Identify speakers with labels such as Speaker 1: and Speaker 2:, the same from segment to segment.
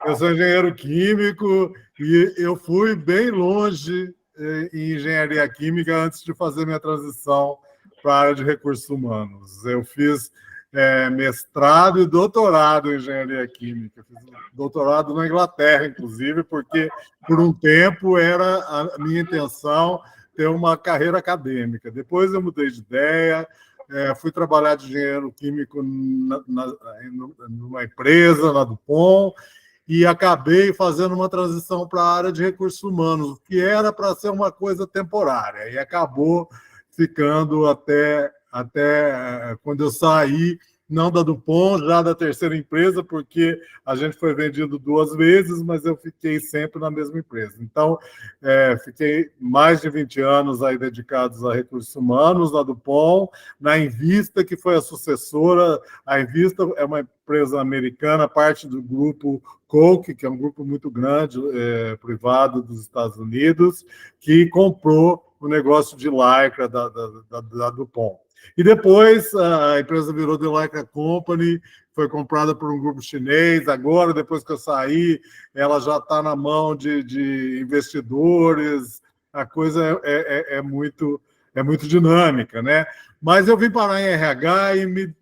Speaker 1: Eu sou engenheiro químico e eu fui bem longe em engenharia química antes de fazer minha transição para a área de recursos humanos. Eu fiz mestrado e doutorado em engenharia química. Fiz doutorado na Inglaterra, inclusive, porque por um tempo era a minha intenção ter uma carreira acadêmica. Depois eu mudei de ideia, fui trabalhar de engenheiro químico numa empresa, na Dupont, e acabei fazendo uma transição para a área de recursos humanos, que era para ser uma coisa temporária, e acabou ficando até quando eu saí, não da Dupont, já da terceira empresa, porque a gente foi vendido 2 vezes, mas eu fiquei sempre na mesma empresa. Então, fiquei mais de 20 anos aí dedicados a recursos humanos na Dupont, na Invista, que foi a sucessora. A Invista é uma empresa americana, parte do grupo Koch, que é um grupo muito grande, privado dos Estados Unidos, que comprou o negócio de lycra da Dupont. E depois a empresa virou The Lycra Company, foi comprada por um grupo chinês. Agora, depois que eu saí, ela já está na mão de investidores. A coisa é muito dinâmica, né? Mas eu vim parar em RH e me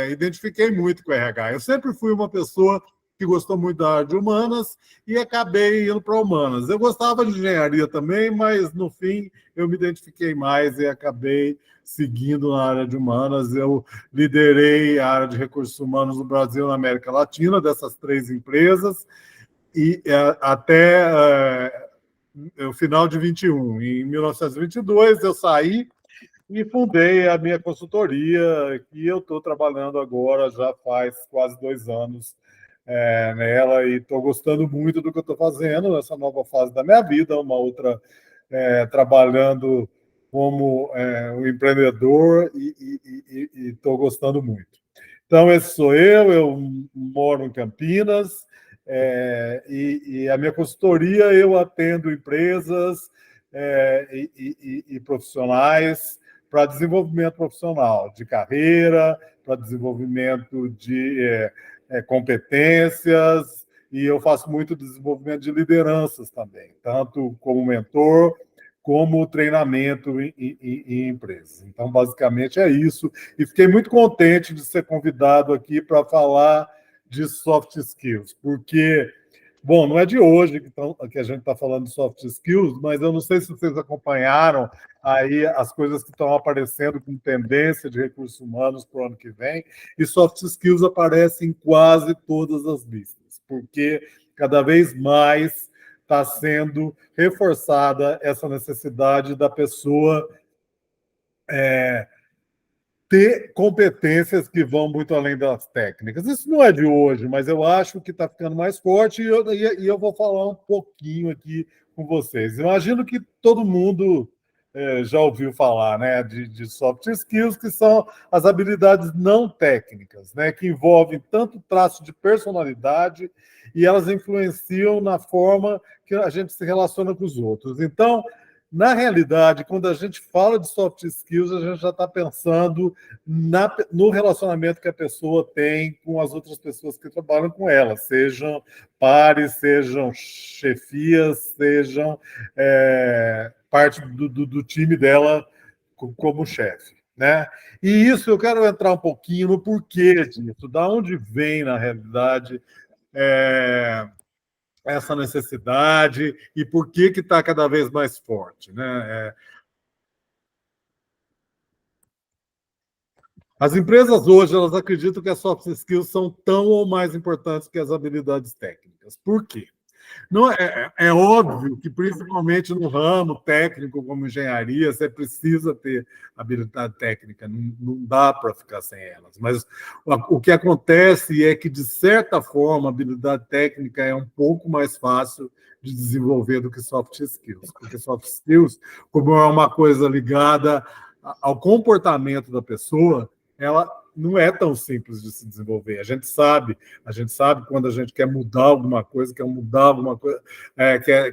Speaker 1: identifiquei muito com o RH. Eu sempre fui uma pessoa que gostou muito da área de humanas e acabei indo para humanas. Eu gostava de engenharia também, mas no fim eu me identifiquei mais e acabei seguindo na área de humanas. Eu liderei a área de recursos humanos no Brasil e na América Latina, dessas 3 empresas, e até o final de 21. Em 1922, eu saí e fundei a minha consultoria, que eu estou trabalhando agora, já faz quase 2 anos nela, e estou gostando muito do que eu estou fazendo nessa nova fase da minha vida, uma outra trabalhando como um empreendedor, e estou gostando muito. Então, esse sou eu moro em Campinas, e a minha consultoria, eu atendo empresas e profissionais para desenvolvimento profissional, de carreira, para desenvolvimento de competências, e eu faço muito desenvolvimento de lideranças também, tanto como mentor, como treinamento em empresas. Então, basicamente, é isso. E fiquei muito contente de ser convidado aqui para falar de soft skills, porque, bom, não é de hoje que a gente está falando de soft skills, mas eu não sei se vocês acompanharam aí as coisas que estão aparecendo com tendência de recursos humanos para o ano que vem, e soft skills aparecem em quase todas as listas, porque cada vez mais está sendo reforçada essa necessidade da pessoa ter competências que vão muito além das técnicas. Isso não é de hoje, mas eu acho que está ficando mais forte, e eu vou falar um pouquinho aqui com vocês. Imagino que todo mundo já ouviu falar, né, de soft skills, que são as habilidades não técnicas, né, que envolvem tanto traço de personalidade, e elas influenciam na forma que a gente se relaciona com os outros. Então, na realidade, quando a gente fala de soft skills, a gente já está pensando no relacionamento que a pessoa tem com as outras pessoas que trabalham com ela, sejam pares, sejam chefias, sejam parte do time dela como chefe, né? E isso eu quero entrar um pouquinho no porquê disso, da onde vem, na realidade, essa necessidade e por que está cada vez mais forte, né? As empresas hoje, elas acreditam que as soft skills são tão ou mais importantes que as habilidades técnicas. Por quê? Não é óbvio que, principalmente no ramo técnico, como engenharia, você precisa ter habilidade técnica, não dá para ficar sem elas. Mas o que acontece é que, de certa forma, a habilidade técnica é um pouco mais fácil de desenvolver do que soft skills, porque soft skills, como é uma coisa ligada ao comportamento da pessoa, ela não é tão simples de se desenvolver. A gente sabe quando a gente quer mudar alguma coisa,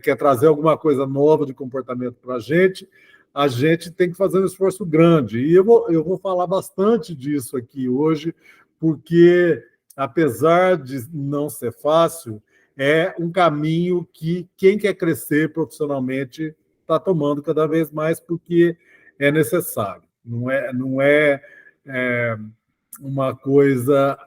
Speaker 1: quer trazer alguma coisa nova de comportamento para a gente tem que fazer um esforço grande. E eu vou falar bastante disso aqui hoje, porque apesar de não ser fácil, é um caminho que quem quer crescer profissionalmente está tomando cada vez mais porque é necessário. Não é uma coisa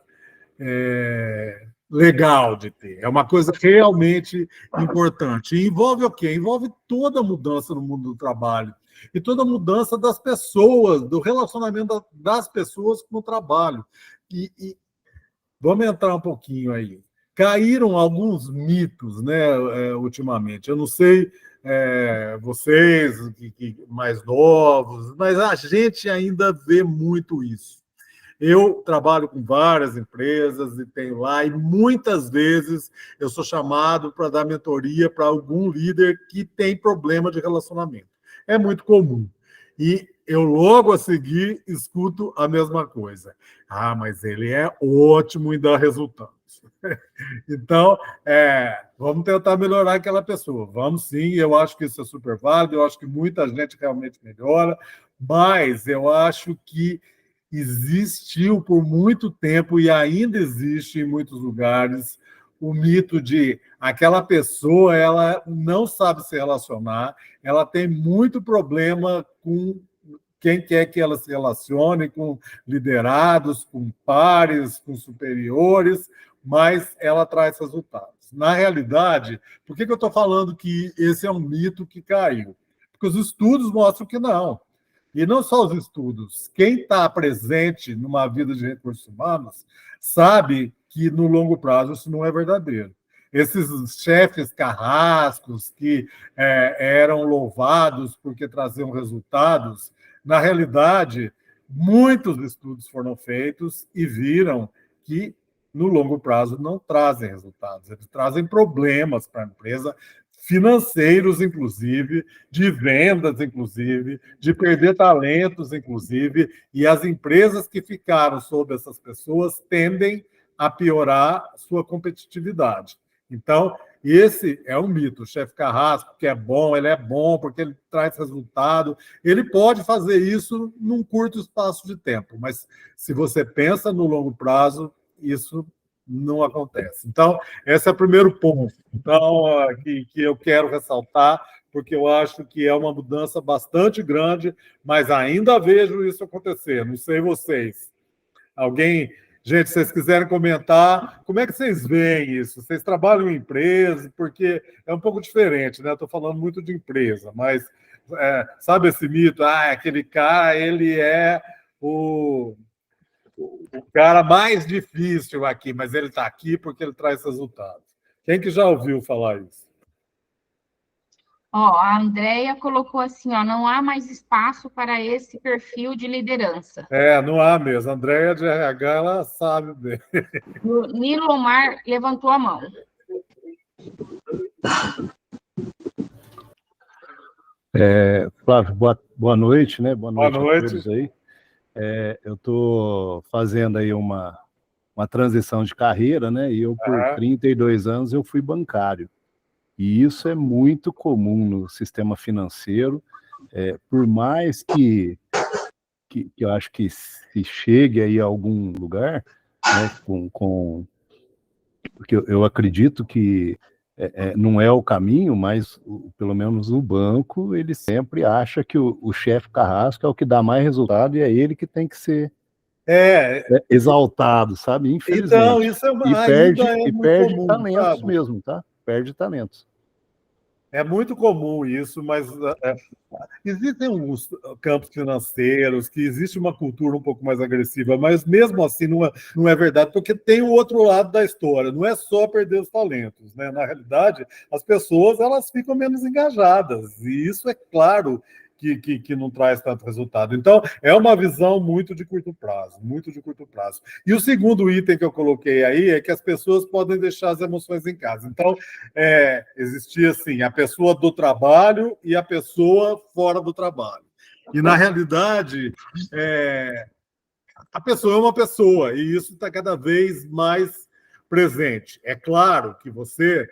Speaker 1: legal de ter. É uma coisa realmente importante. E envolve o quê? Envolve toda a mudança no mundo do trabalho e toda a mudança das pessoas, do relacionamento das pessoas com o trabalho. E vamos entrar um pouquinho aí. Caíram alguns mitos, né, ultimamente. Eu não sei vocês mais novos, mas a gente ainda vê muito isso. Eu trabalho com várias empresas e tenho lá, e muitas vezes eu sou chamado para dar mentoria para algum líder que tem problema de relacionamento. É muito comum. E eu logo a seguir escuto a mesma coisa. Ah, mas ele é ótimo em dar resultados. Então, vamos tentar melhorar aquela pessoa. Vamos sim, eu acho que isso é super válido, eu acho que muita gente realmente melhora, mas eu acho que existiu por muito tempo e ainda existe em muitos lugares o mito de aquela pessoa ela não sabe se relacionar, ela tem muito problema com quem quer que ela se relacione, com liderados, com pares, com superiores, mas ela traz resultados. Na realidade, por que eu estou falando que esse é um mito que caiu? Porque os estudos mostram que não. E não só os estudos. Quem está presente numa vida de recursos humanos sabe que, no longo prazo, isso não é verdadeiro. Esses chefes carrascos que eram louvados porque traziam resultados, na realidade, muitos estudos foram feitos e viram que, no longo prazo, não trazem resultados. Eles trazem problemas para a empresa, financeiros, inclusive, de vendas, inclusive, de perder talentos, inclusive, e as empresas que ficaram sob essas pessoas tendem a piorar sua competitividade. Então, esse é um mito. O chefe carrasco, que é bom, ele é bom porque ele traz resultado. Ele pode fazer isso num curto espaço de tempo, mas se você pensa no longo prazo, isso não acontece. Então, esse é o primeiro ponto que eu quero ressaltar, porque eu acho que é uma mudança bastante grande, mas ainda vejo isso acontecer. Não sei vocês. Alguém, gente, se vocês quiserem comentar, como é que vocês veem isso? Vocês trabalham em empresa? Porque é um pouco diferente, né? Estou falando muito de empresa, mas sabe esse mito? Ah, aquele cara, ele é o cara mais difícil aqui, mas ele está aqui porque ele traz resultados. Quem que já ouviu falar isso?
Speaker 2: Ó, a Andrea colocou assim, ó, não há mais espaço para esse perfil de liderança.
Speaker 1: Não há mesmo. A Andrea de RH, ela sabe bem.
Speaker 2: O Nilomar levantou a mão.
Speaker 3: Flávio, boa noite, né? Boa noite
Speaker 1: a
Speaker 3: todos aí. Eu estou fazendo aí uma transição de carreira, né? E eu, por 32 anos, eu fui bancário. E isso é muito comum no sistema financeiro. Por mais que eu acho que se chegue aí a algum lugar, né, porque eu acredito que não é o caminho, mas pelo menos o banco, ele sempre acha que o chefe carrasco é o que dá mais resultado e é ele que tem que ser exaltado, sabe? Infelizmente.
Speaker 1: Então, isso muito comum,
Speaker 3: talentos
Speaker 1: sabe?
Speaker 3: mesmo, tá? Perde talentos.
Speaker 1: É muito comum isso, mas existem alguns campos financeiros que existe uma cultura um pouco mais agressiva, mas mesmo assim não é verdade, porque tem o outro lado da história, não é só perder os talentos, né? Na realidade, as pessoas elas ficam menos engajadas, e isso é claro que não traz tanto resultado. Então, é uma visão muito de curto prazo, muito de curto prazo. E o segundo item que eu coloquei aí é que as pessoas podem deixar as emoções em casa. Então, existia assim, a pessoa do trabalho e a pessoa fora do trabalho. E, na realidade, a pessoa é uma pessoa, e isso está cada vez mais presente. É claro que você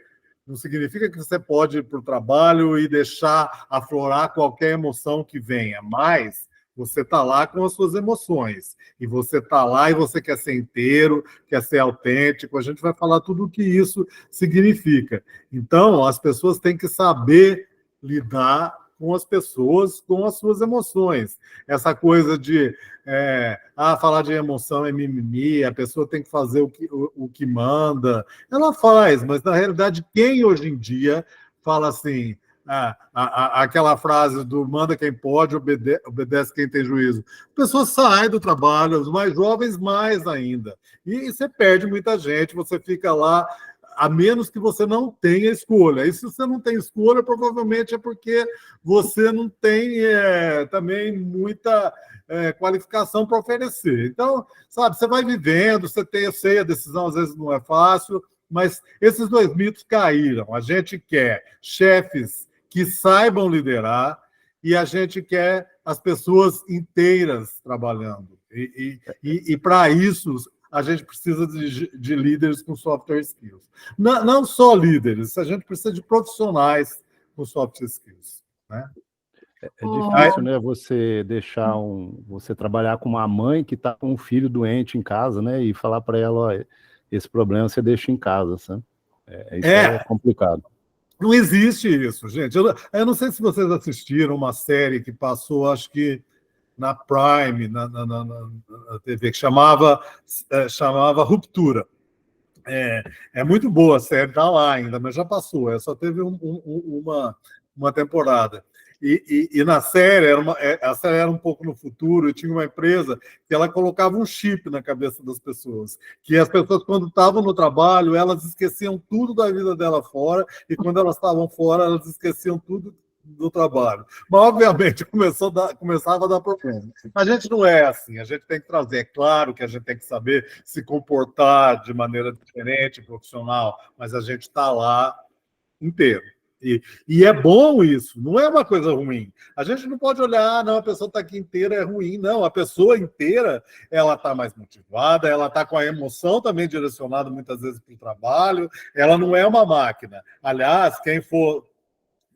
Speaker 1: não significa que você pode ir para o trabalho e deixar aflorar qualquer emoção que venha, mas Você está lá com as suas emoções. E você está lá e você quer ser inteiro, quer ser autêntico. A gente vai falar tudo o que isso significa. Então, as pessoas têm que saber lidar com as pessoas, com as suas emoções. Essa coisa de falar de emoção é mimimi, a pessoa tem que fazer o que manda. Ela faz, mas na realidade, quem hoje em dia fala assim, aquela frase do manda quem pode, obedece quem tem juízo. A pessoa sai do trabalho, os mais jovens mais ainda. E você perde muita gente, você fica lá, a menos que você não tenha escolha. E se você não tem escolha, provavelmente é porque você não tem também muita qualificação para oferecer. Então, sabe, você vai vivendo, eu sei, a decisão às vezes não é fácil, mas esses dois mitos caíram. A gente quer chefes que saibam liderar e a gente quer as pessoas inteiras trabalhando. E para isso, a gente precisa de líderes com software skills. Não só líderes, a gente precisa de profissionais com software skills. Né?
Speaker 3: É difícil, né? Você deixar você trabalhar com uma mãe que está com um filho doente em casa, né? E falar para ela, ó, esse problema você deixa em casa, sabe? Isso é complicado.
Speaker 1: Não existe isso, gente. Eu não sei se vocês assistiram uma série que passou, acho que na Prime, na TV, que chamava Ruptura. É muito boa a série, está lá ainda, mas já passou, só teve uma temporada. E na série, a série era um pouco no futuro, e tinha uma empresa que ela colocava um chip na cabeça das pessoas, que as pessoas, quando estavam no trabalho, elas esqueciam tudo da vida dela fora, e quando elas estavam fora, elas esqueciam tudo do trabalho. Mas, obviamente, começava a dar problema. A gente não é assim, a gente tem que trazer. É claro que a gente tem que saber se comportar de maneira diferente, profissional, mas a gente está lá inteiro. E é bom isso, não é uma coisa ruim. A gente não pode olhar, não, a pessoa está aqui inteira, é ruim. Não, a pessoa inteira, ela está mais motivada, ela está com a emoção também direcionada muitas vezes para o trabalho, ela não é uma máquina. Aliás, quem for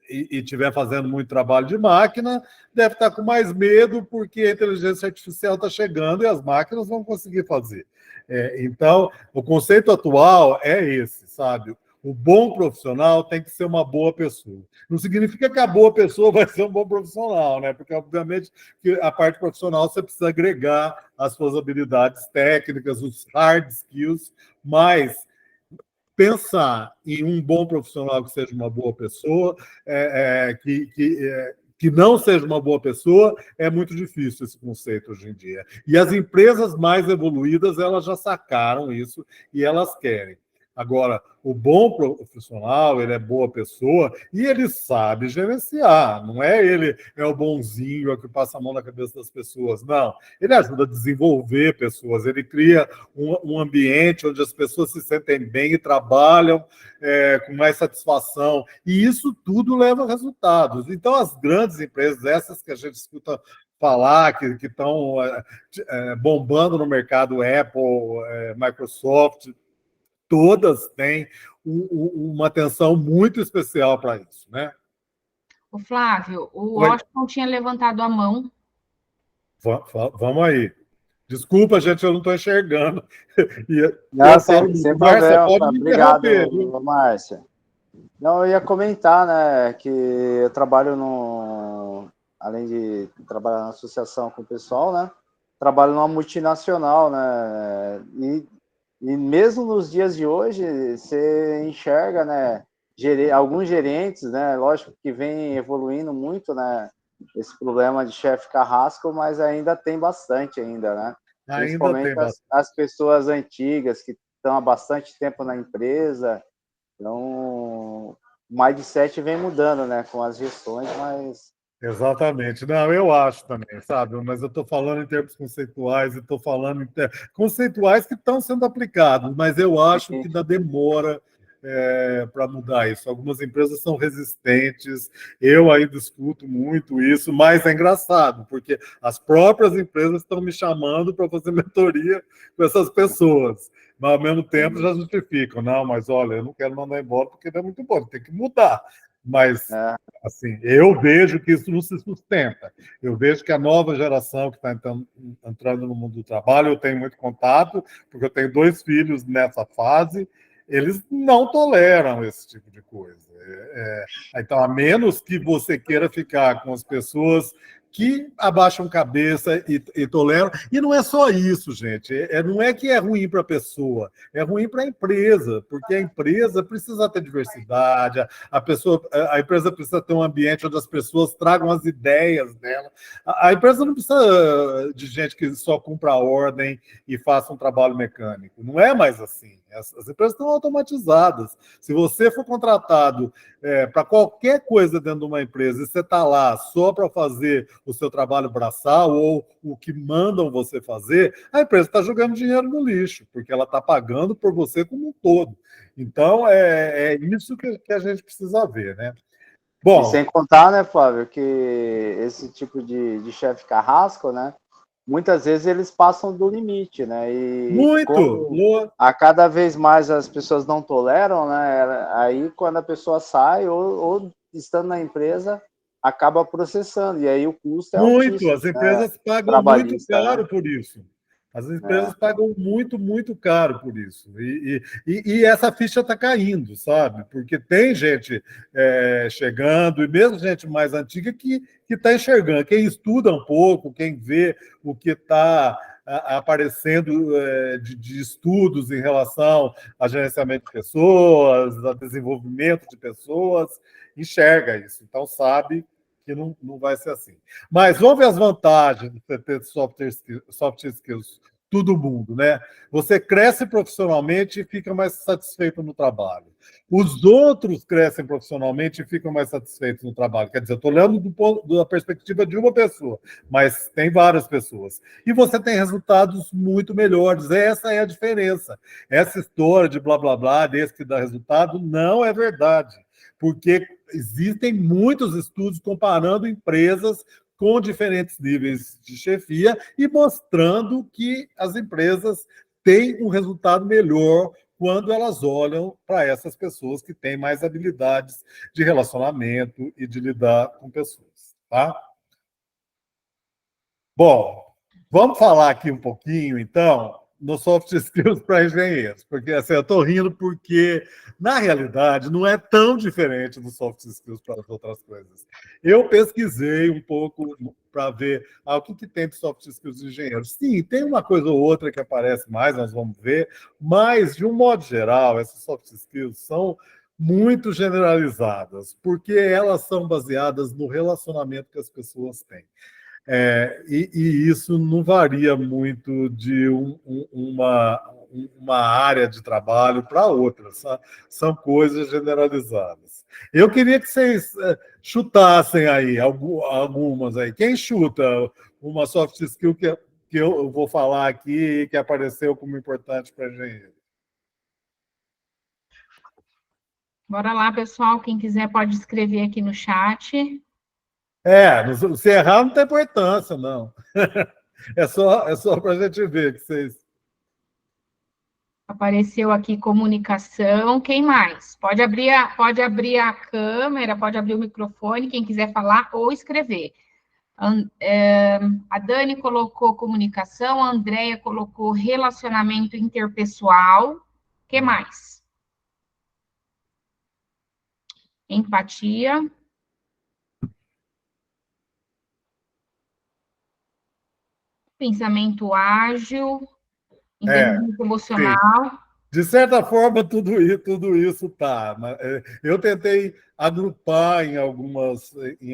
Speaker 1: e estiver fazendo muito trabalho de máquina, deve estar com mais medo, porque a inteligência artificial está chegando e as máquinas vão conseguir fazer. Então, o conceito atual é esse, sabe? O bom profissional tem que ser uma boa pessoa. Não significa que a boa pessoa vai ser um bom profissional, né? Porque, obviamente, que a parte profissional você precisa agregar as suas habilidades técnicas, os hard skills, mas pensar em um bom profissional que seja uma boa pessoa, que não seja uma boa pessoa, é muito difícil esse conceito hoje em dia. E as empresas mais evoluídas, elas já sacaram isso e elas querem. Agora, o bom profissional, ele é boa pessoa e ele sabe gerenciar. Não é ele o bonzinho, é o que passa a mão na cabeça das pessoas. Não. Ele ajuda a desenvolver pessoas. Ele cria um ambiente onde as pessoas se sentem bem e trabalham com mais satisfação. E isso tudo leva a resultados. Então, as grandes empresas, essas que a gente escuta falar, que estão bombando no mercado, Apple, Microsoft, todas têm uma atenção muito especial para isso, né?
Speaker 2: O Flávio, o Washington tinha levantado a mão.
Speaker 1: Vamos aí. Desculpa, gente, eu não estou enxergando.
Speaker 4: Não, sem Márcia, pode me interromper. Obrigado, Márcia. Não, eu ia comentar, né, que eu trabalho além de trabalhar na associação com o pessoal, né, trabalho numa multinacional, né, e mesmo nos dias de hoje, você enxerga, né, alguns gerentes, né, lógico que vem evoluindo muito, né, esse problema de chefe carrasco, mas ainda tem bastante ainda, né? Principalmente as pessoas antigas que estão há bastante tempo na empresa. Então, o mindset vem mudando, né, com as gestões, mas...
Speaker 1: Exatamente. Não, eu acho também, sabe? Mas eu estou falando em termos conceituais e estou falando em conceituais que estão sendo aplicados, mas eu acho que ainda demora para mudar isso. Algumas empresas são resistentes, eu ainda escuto muito isso, mas é engraçado, porque as próprias empresas estão me chamando para fazer mentoria com essas pessoas, mas ao mesmo tempo já justificam. Não, mas olha, eu não quero mandar embora porque não é muito bom, tem que mudar. Mas, assim, eu vejo que isso não se sustenta. Eu vejo que a nova geração que está entrando no mundo do trabalho, eu tenho muito contato, porque eu tenho 2 filhos nessa fase, eles não toleram esse tipo de coisa. Então, a menos que você queira ficar com as pessoas que abaixam cabeça e toleram. E não é só isso, gente. Não é que é ruim para a pessoa, é ruim para a empresa, porque a empresa precisa ter diversidade, a empresa precisa ter um ambiente onde as pessoas tragam as ideias dela. A empresa não precisa de gente que só cumpra a ordem e faça um trabalho mecânico. Não é mais assim. As empresas estão automatizadas. Se você for contratado para qualquer coisa dentro de uma empresa e você está lá só para fazer o seu trabalho braçal ou o que mandam você fazer, a empresa está jogando dinheiro no lixo, porque ela está pagando por você como um todo. Então, é isso que a gente precisa ver, né?
Speaker 4: Bom, e sem contar, né, Flávio, que esse tipo de chefe carrasco, né, muitas vezes eles passam do limite, né? E
Speaker 1: muito!
Speaker 4: A cada vez mais as pessoas não toleram, né? Aí quando a pessoa sai ou estando na empresa acaba processando e aí o custo é
Speaker 1: muito.
Speaker 4: altíssimo.
Speaker 1: As empresas pagam muito caro,
Speaker 4: né?
Speaker 1: por isso. As empresas pagam muito, muito caro por isso. E essa ficha está caindo, sabe? Porque tem gente chegando, e mesmo gente mais antiga, que está enxergando. Quem estuda um pouco, quem vê o que está aparecendo de estudos em relação a gerenciamento de pessoas, a desenvolvimento de pessoas, enxerga isso. Então, sabe que não vai ser assim. Mas vamos ver as vantagens de você ter soft skills, todo mundo, né? Você cresce profissionalmente e fica mais satisfeito no trabalho. Os outros crescem profissionalmente e ficam mais satisfeitos no trabalho. Quer dizer, eu estou olhando da perspectiva de uma pessoa, mas tem várias pessoas. E você tem resultados muito melhores. Essa é a diferença. Essa história de blá, blá, blá, desse que dá resultado, não é verdade. Porque existem muitos estudos comparando empresas com diferentes níveis de chefia e mostrando que as empresas têm um resultado melhor quando elas olham para essas pessoas que têm mais habilidades de relacionamento e de lidar com pessoas. Tá? Bom, vamos falar aqui um pouquinho, então, no soft skills para engenheiros, porque assim, eu estou rindo porque, na realidade, não é tão diferente do soft skills para as outras coisas. Eu pesquisei um pouco para ver o que tem de soft skills de engenheiros. Sim, tem uma coisa ou outra que aparece mais, nós vamos ver, mas, de um modo geral, essas soft skills são muito generalizadas, porque elas são baseadas no relacionamento que as pessoas têm. E isso não varia muito de uma área de trabalho para outra, são coisas generalizadas. Eu queria que vocês chutassem aí algumas aí. Quem chuta uma soft skill que eu vou falar aqui que apareceu como importante para a engenheiro?
Speaker 2: Bora lá, pessoal. Quem quiser pode escrever aqui no chat.
Speaker 1: Se errar não tem importância, não. É só para a gente ver que vocês...
Speaker 2: Apareceu aqui comunicação. Quem mais? Pode abrir a câmera, pode abrir o microfone, quem quiser falar ou escrever. A Dani colocou comunicação, a Andréia colocou relacionamento interpessoal. Que mais? Empatia. Pensamento ágil, inteligência emocional.
Speaker 1: Sim. De certa forma, tudo isso está. Eu tentei agrupar em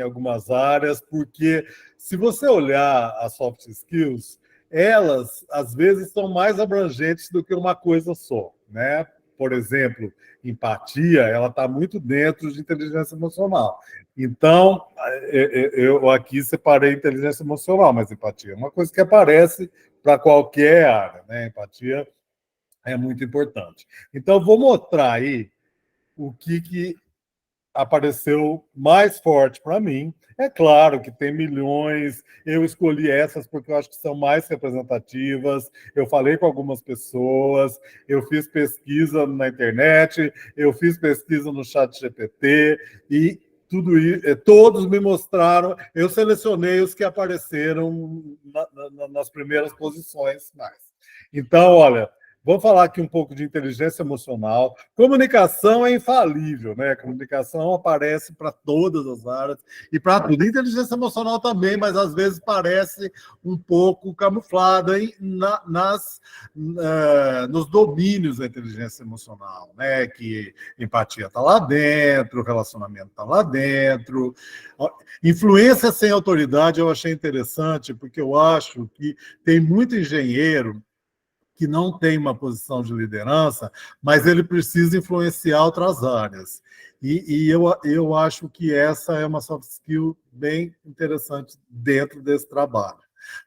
Speaker 1: algumas áreas, porque se você olhar as soft skills, elas, às vezes, são mais abrangentes do que uma coisa só. Né? Por exemplo, empatia, ela está muito dentro de inteligência emocional. Então, eu aqui separei inteligência emocional, mas empatia é uma coisa que aparece para qualquer área. Né? Empatia é muito importante. Então, vou mostrar aí o que apareceu mais forte para mim. É claro que tem milhões, eu escolhi essas porque eu acho que são mais representativas, eu falei com algumas pessoas, eu fiz pesquisa na internet, eu fiz pesquisa no ChatGPT, e tudo isso, todos me mostraram, eu selecionei os que apareceram nas primeiras posições mais. Então, olha, vamos falar aqui um pouco de inteligência emocional. Comunicação é infalível, né? Comunicação aparece para todas as áreas e para tudo. Inteligência emocional também, mas às vezes parece um pouco camuflada nos domínios da inteligência emocional, né? Que empatia está lá dentro, relacionamento está lá dentro. Influência sem autoridade eu achei interessante, porque eu acho que tem muito engenheiro que não tem uma posição de liderança, mas ele precisa influenciar outras áreas. E eu acho que essa é uma soft skill bem interessante dentro desse trabalho.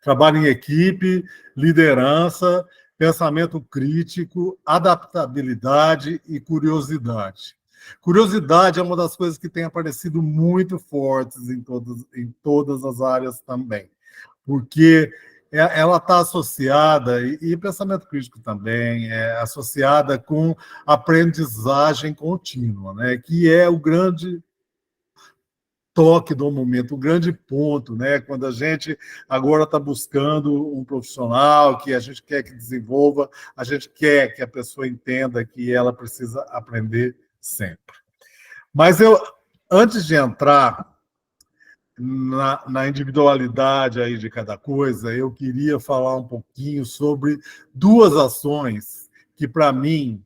Speaker 1: Trabalho em equipe, liderança, pensamento crítico, adaptabilidade e curiosidade. Curiosidade é uma das coisas que tem aparecido muito fortes em todas as áreas também, porque ela está associada, e pensamento crítico também, é associada com aprendizagem contínua, né? Que é o grande toque do momento, o grande ponto, né? Quando a gente agora está buscando um profissional que a gente quer que desenvolva, a gente quer que a pessoa entenda que ela precisa aprender sempre. Mas antes de entrar na individualidade aí de cada coisa, eu queria falar um pouquinho sobre duas ações que, para mim,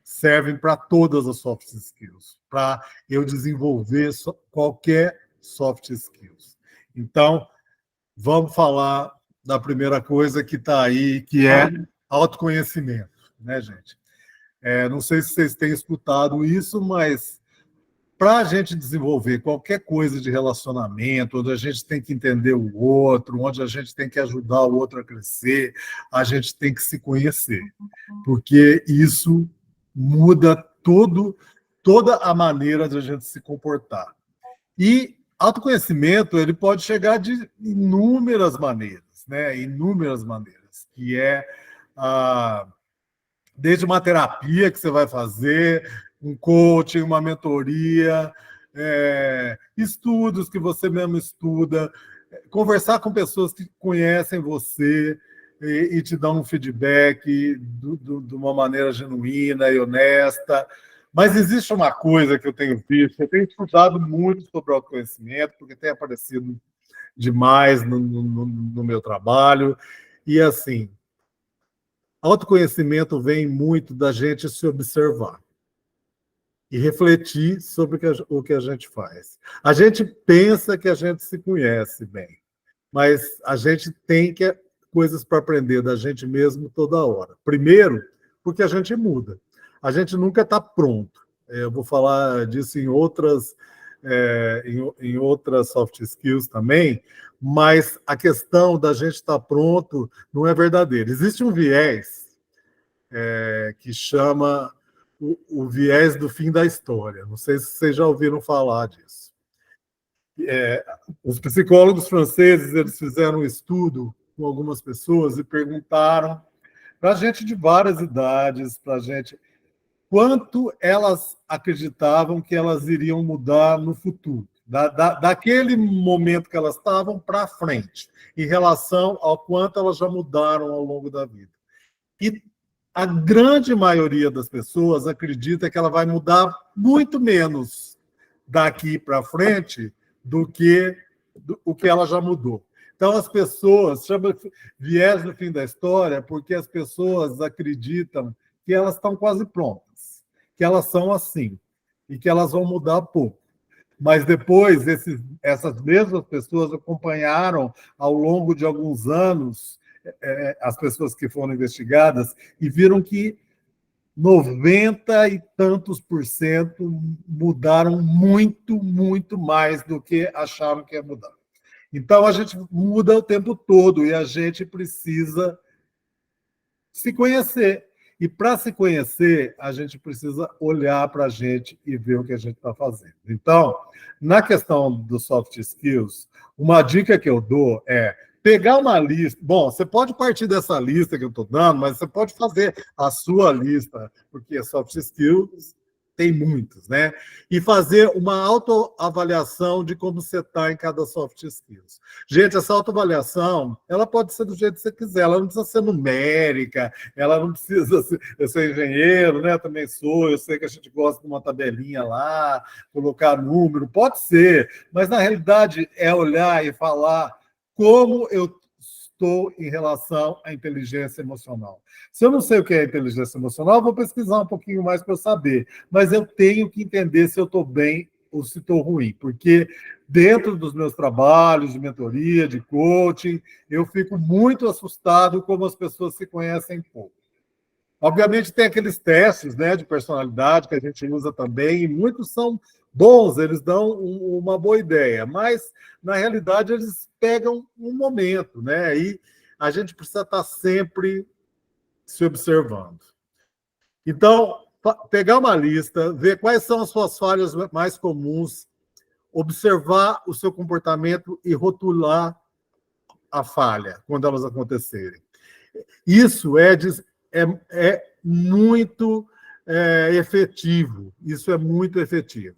Speaker 1: servem para todas as soft skills, para eu desenvolver qualquer soft skills. Então, vamos falar da primeira coisa que está aí, que é autoconhecimento, né, gente? Não sei se vocês têm escutado isso, mas para a gente desenvolver qualquer coisa de relacionamento, onde a gente tem que entender o outro, onde a gente tem que ajudar o outro a crescer, a gente tem que se conhecer, porque isso muda toda a maneira de a gente se comportar. E autoconhecimento ele pode chegar de inúmeras maneiras, né? Inúmeras maneiras, que é desde uma terapia que você vai fazer, um coaching, uma mentoria, estudos que você mesmo estuda, conversar com pessoas que conhecem você e te dão um feedback de uma maneira genuína e honesta. Mas existe uma coisa que eu tenho visto, eu tenho estudado muito sobre o autoconhecimento, porque tem aparecido demais no meu trabalho, e assim, autoconhecimento vem muito da gente se observar e refletir sobre o que a gente faz. A gente pensa que a gente se conhece bem, mas a gente tem coisas para aprender da gente mesmo toda hora. Primeiro, porque a gente muda. A gente nunca está pronto. Eu vou falar disso em outras soft skills também, mas a questão da gente estar pronto não é verdadeira. Existe um viés que chama o viés do fim da história. Não sei se vocês já ouviram falar disso. Os psicólogos franceses eles fizeram um estudo com algumas pessoas e perguntaram para a gente de várias idades, para a gente, quanto elas acreditavam que elas iriam mudar no futuro, daquele momento que elas estavam para frente, em relação ao quanto elas já mudaram ao longo da vida. E a grande maioria das pessoas acredita que ela vai mudar muito menos daqui para frente do que o que ela já mudou. Então, as pessoas chamam viés do fim da história porque as pessoas acreditam que elas estão quase prontas, que elas são assim, e que elas vão mudar pouco. Mas depois, essas mesmas pessoas acompanharam, ao longo de alguns anos, as pessoas que foram investigadas, e viram que 90 e tantos % mudaram muito, muito mais do que acharam que ia mudar. Então, a gente muda o tempo todo e a gente precisa se conhecer. E para se conhecer, a gente precisa olhar para a gente e ver o que a gente está fazendo. Então, na questão dos soft skills, uma dica que eu dou é pegar uma lista. Bom, você pode partir dessa lista que eu estou dando, mas você pode fazer a sua lista, porque soft skills tem muitos, né? E fazer uma autoavaliação de como você está em cada soft skills. Gente, essa autoavaliação, ela pode ser do jeito que você quiser, ela não precisa ser numérica, ela não precisa ser... Eu sou engenheiro, né? Eu também sou, eu sei que a gente gosta de uma tabelinha lá, colocar número, pode ser, mas na realidade é olhar e falar como eu estou em relação à inteligência emocional. Se eu não sei o que é inteligência emocional, eu vou pesquisar um pouquinho mais para eu saber, mas eu tenho que entender se eu estou bem ou se estou ruim, porque dentro dos meus trabalhos de mentoria, de coaching, eu fico muito assustado como as pessoas se conhecem pouco. Obviamente tem aqueles testes, né, de personalidade que a gente usa também, e muitos são bons, eles dão uma boa ideia, mas na realidade eles pegam um momento, né? E a gente precisa estar sempre se observando. Então, pegar uma lista, ver quais são as suas falhas mais comuns, observar o seu comportamento e rotular a falha quando elas acontecerem. Isso é muito efetivo. Isso é muito efetivo.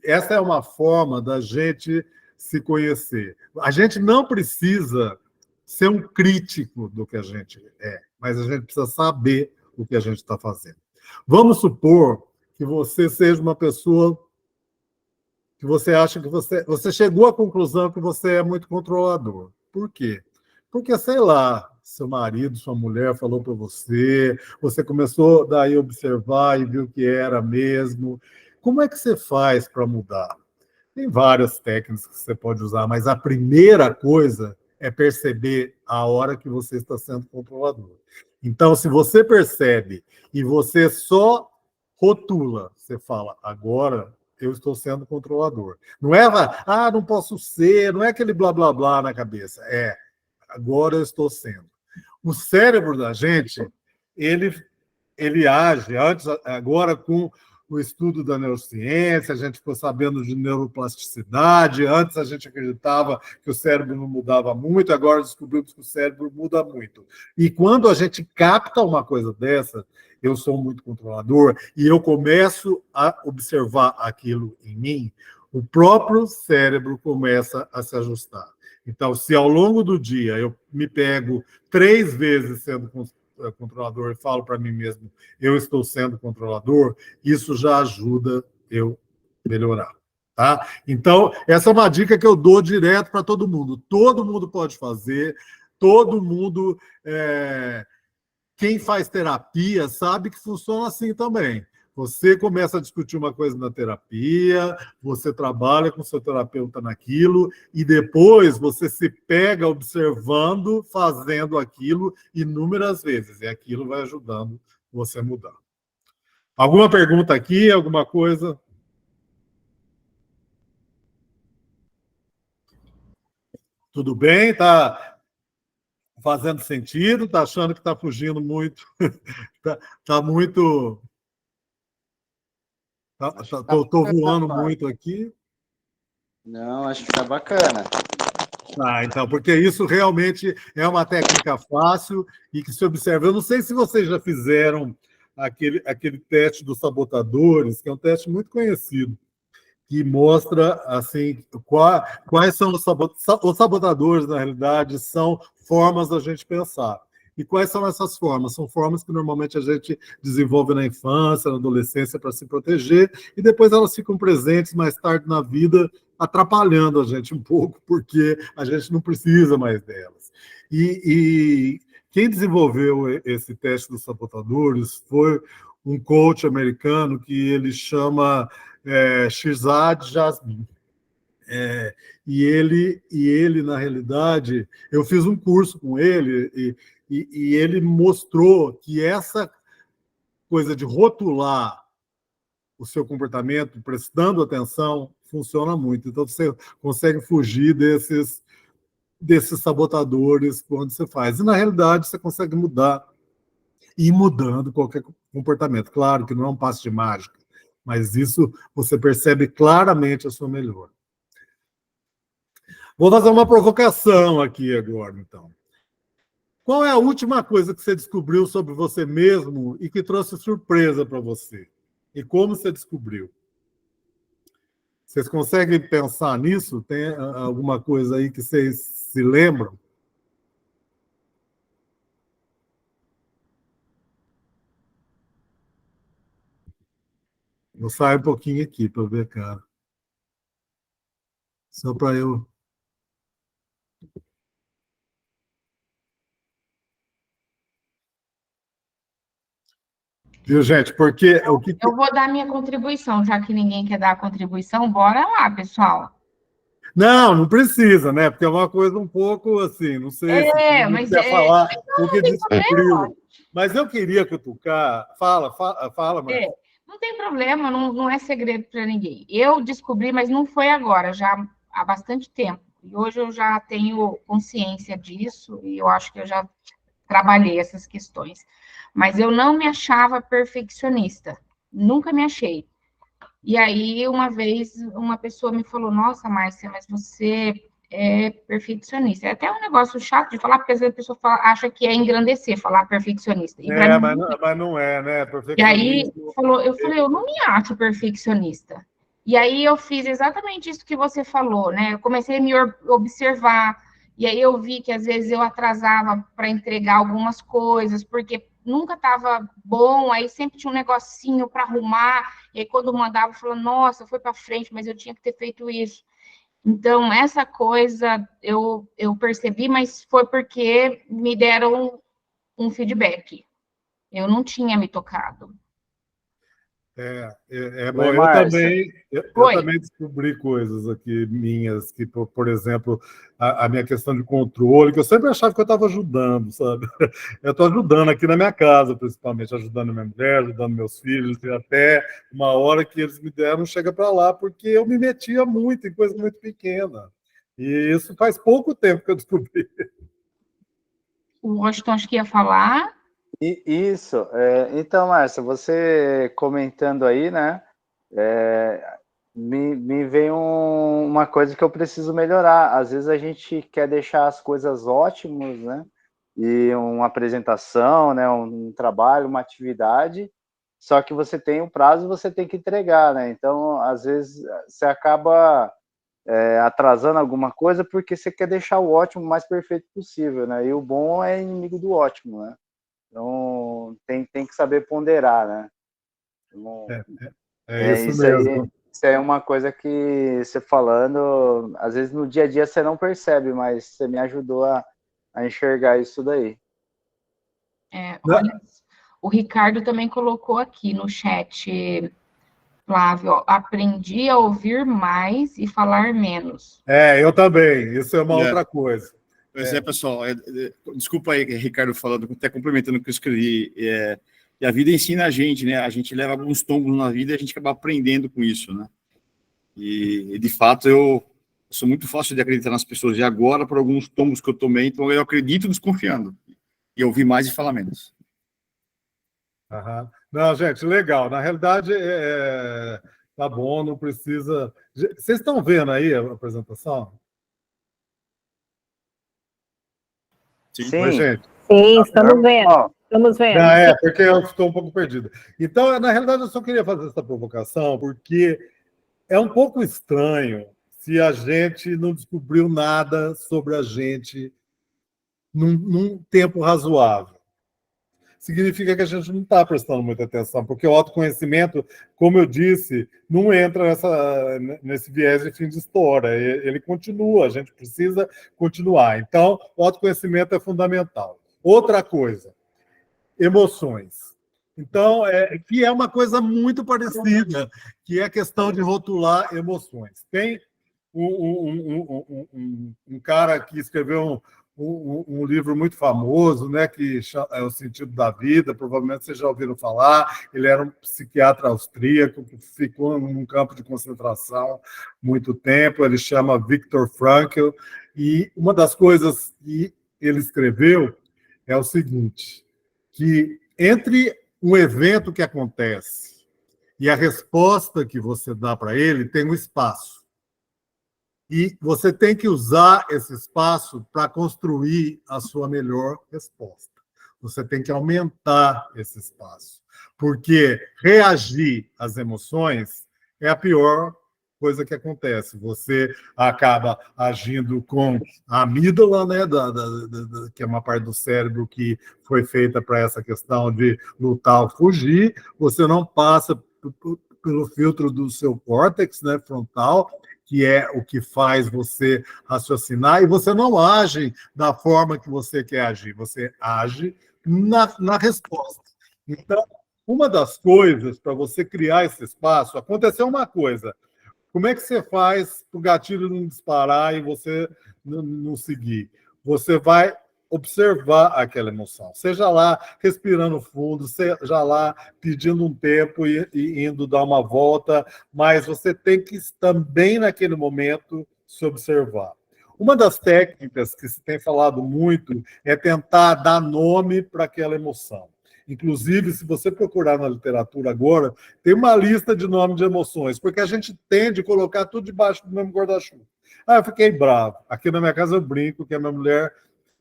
Speaker 1: Essa é uma forma da gente se conhecer. A gente não precisa ser um crítico do que a gente é, mas a gente precisa saber o que a gente está fazendo. Vamos supor que você seja uma pessoa que você acha que você chegou à conclusão que você é muito controlador. Por quê? Porque, sei lá, seu marido, sua mulher falou para você, você começou daí a observar e viu que era mesmo. Como é que você faz para mudar? Tem várias técnicas que você pode usar, mas a primeira coisa é perceber a hora que você está sendo controlador. Então, se você percebe e você só rotula, você fala, agora eu estou sendo controlador. Não é, não posso ser, não é aquele blá blá blá na cabeça. Agora eu estou sendo. O cérebro da gente, ele age, agora com o estudo da neurociência, a gente ficou sabendo de neuroplasticidade, antes a gente acreditava que o cérebro não mudava muito, agora descobrimos que o cérebro muda muito. E quando a gente capta uma coisa dessa, eu sou muito controlador, e eu começo a observar aquilo em mim, o próprio cérebro começa a se ajustar. Então, se ao longo do dia eu me pego 3 vezes sendo controlador e falo para mim mesmo, eu estou sendo controlador, isso já ajuda eu melhorar. Tá? Então, essa é uma dica que eu dou direto para todo mundo. Todo mundo pode fazer, todo mundo... Quem faz terapia sabe que funciona assim também. Você começa a discutir uma coisa na terapia, você trabalha com o seu terapeuta naquilo, e depois você se pega observando, fazendo aquilo inúmeras vezes, e aquilo vai ajudando você a mudar. Alguma pergunta aqui? Alguma coisa? Tudo bem? Está fazendo sentido? Está achando que está fugindo muito? Está muito... Estou voando muito aqui.
Speaker 4: Não, acho que está bacana.
Speaker 1: Então, porque isso realmente é uma técnica fácil e que se observa. Eu não sei se vocês já fizeram aquele teste dos sabotadores, que é um teste muito conhecido, que mostra assim quais são os sabotadores, na realidade, são formas da gente pensar. E quais são essas formas? São formas que normalmente a gente desenvolve na infância, na adolescência, para se proteger, e depois elas ficam presentes mais tarde na vida, atrapalhando a gente um pouco, porque a gente não precisa mais delas. E quem desenvolveu esse teste dos sabotadores foi um coach americano que ele chama Shirzad Jasmine. E ele, na realidade, eu fiz um curso com ele e ele mostrou que essa coisa de rotular o seu comportamento, prestando atenção, funciona muito. Então, você consegue fugir desses sabotadores quando você faz. E, na realidade, você consegue mudar. ir mudando qualquer comportamento. Claro que não é um passe de mágica, mas isso você percebe claramente a sua melhora. Vou fazer uma provocação aqui agora, então. Qual é a última coisa que você descobriu sobre você mesmo e que trouxe surpresa para você? E como você descobriu? Vocês conseguem pensar nisso? Tem alguma coisa aí que vocês se lembram? Vou sair um pouquinho aqui para ver, cara. Só para eu... Viu, gente? Porque
Speaker 2: eu vou dar minha contribuição, já que ninguém quer dar a contribuição, bora lá, pessoal.
Speaker 1: Não precisa, né? Porque é uma coisa um pouco assim, não sei se
Speaker 2: mas
Speaker 1: quer falar
Speaker 2: não,
Speaker 1: o que descobriu. Mas eu queria cutucar. Fala, Marcia.
Speaker 2: Não tem problema, não é segredo para ninguém. Eu descobri, mas não foi agora, já há bastante tempo. E hoje eu já tenho consciência disso e eu acho que eu já trabalhei essas questões. Mas eu não me achava perfeccionista, nunca me achei. E aí, uma vez, uma pessoa me falou, nossa, Márcia, mas você é perfeccionista. É até um negócio chato de falar, porque às vezes a pessoa acha que é engrandecer falar perfeccionista. E
Speaker 1: mas não é, né?
Speaker 2: E aí, eu falei, eu não me acho perfeccionista. E aí eu fiz exatamente isso que você falou, né? Eu comecei a me observar, e aí eu vi que às vezes eu atrasava para entregar algumas coisas, porque nunca estava bom, aí sempre tinha um negocinho para arrumar, e aí quando mandava, eu falava, nossa, foi para frente, mas eu tinha que ter feito isso. Então, essa coisa eu percebi, mas foi porque me deram um feedback. Eu não tinha me tocado.
Speaker 1: Bom, eu também descobri coisas aqui minhas, que, por exemplo, a minha questão de controle, que eu sempre achava que eu estava ajudando, sabe? Eu estou ajudando aqui na minha casa, principalmente, ajudando minha mulher, ajudando meus filhos, e até uma hora que eles me deram, chega para lá, porque eu me metia muito em coisa muito pequena. E isso faz pouco tempo que eu descobri.
Speaker 2: O Washington acho que ia falar.
Speaker 4: Isso. Então, Márcia, você comentando aí, né? Me veio uma coisa que eu preciso melhorar. Às vezes a gente quer deixar as coisas ótimas, né? E uma apresentação, né? Um trabalho, uma atividade, só que você tem um prazo e você tem que entregar, né? Então, às vezes, você acaba atrasando alguma coisa porque você quer deixar o ótimo o mais perfeito possível, né? E o bom é inimigo do ótimo, né? Então, tem que saber ponderar, né? Então,
Speaker 1: isso mesmo.
Speaker 4: Isso é uma coisa que você falando, às vezes no dia a dia você não percebe, mas você me ajudou a enxergar isso daí.
Speaker 2: Olha, o Ricardo também colocou aqui no chat, Flávio, ó, aprendi a ouvir mais e falar menos.
Speaker 1: Eu também, isso é uma outra coisa.
Speaker 5: Pois pessoal, desculpa aí, Ricardo, falando, até complementando o que eu escrevi, e a vida ensina a gente, né? A gente leva alguns tombos na vida e a gente acaba aprendendo com isso, né? E de fato, eu sou muito fácil de acreditar nas pessoas, e agora, por alguns tombos que eu tomei, então eu acredito desconfiando, e ouvir mais e falar menos.
Speaker 1: Não, gente, legal. Na realidade, tá bom, não precisa... Vocês estão vendo aí a apresentação?
Speaker 4: Sim.
Speaker 1: Oi, gente.
Speaker 6: Sim, estamos vendo. Estamos vendo.
Speaker 1: Porque eu estou um pouco perdido. Então, na realidade, eu só queria fazer essa provocação, porque é um pouco estranho se a gente não descobriu nada sobre a gente num tempo razoável. Significa que a gente não está prestando muita atenção, porque o autoconhecimento, como eu disse, não entra nesse viés de fim de história, ele continua, a gente precisa continuar. Então, o autoconhecimento é fundamental. Outra coisa, emoções. Então, que é uma coisa muito parecida, que é a questão de rotular emoções. Tem um cara que escreveu um livro muito famoso, né, que é O Sentido da Vida, provavelmente vocês já ouviram falar. Ele era um psiquiatra austríaco que ficou num campo de concentração muito tempo. Ele chama Viktor Frankl, e uma das coisas que ele escreveu é o seguinte, que entre um evento que acontece e a resposta que você dá para ele, tem um espaço. E você tem que usar esse espaço para construir a sua melhor resposta. Você tem que aumentar esse espaço. Porque reagir às emoções é a pior coisa que acontece. Você acaba agindo com a amígdala, né, que é uma parte do cérebro que foi feita para essa questão de lutar ou fugir. Você não passa pelo filtro do seu córtex, né, frontal, que é o que faz você raciocinar, e você não age da forma que você quer agir, você age na resposta. Então, uma das coisas para você criar esse espaço, aconteceu uma coisa, como é que você faz para o gatilho não disparar e você não seguir? Você vai observar aquela emoção, seja lá respirando fundo, seja lá pedindo um tempo e indo dar uma volta, mas você tem que também naquele momento se observar. Uma das técnicas que se tem falado muito é tentar dar nome para aquela emoção. Inclusive, se você procurar na literatura agora, tem uma lista de nomes de emoções, porque a gente tende a colocar tudo debaixo do mesmo guarda-chuva. Ah, eu fiquei bravo. Aqui na minha casa eu brinco que a minha mulher,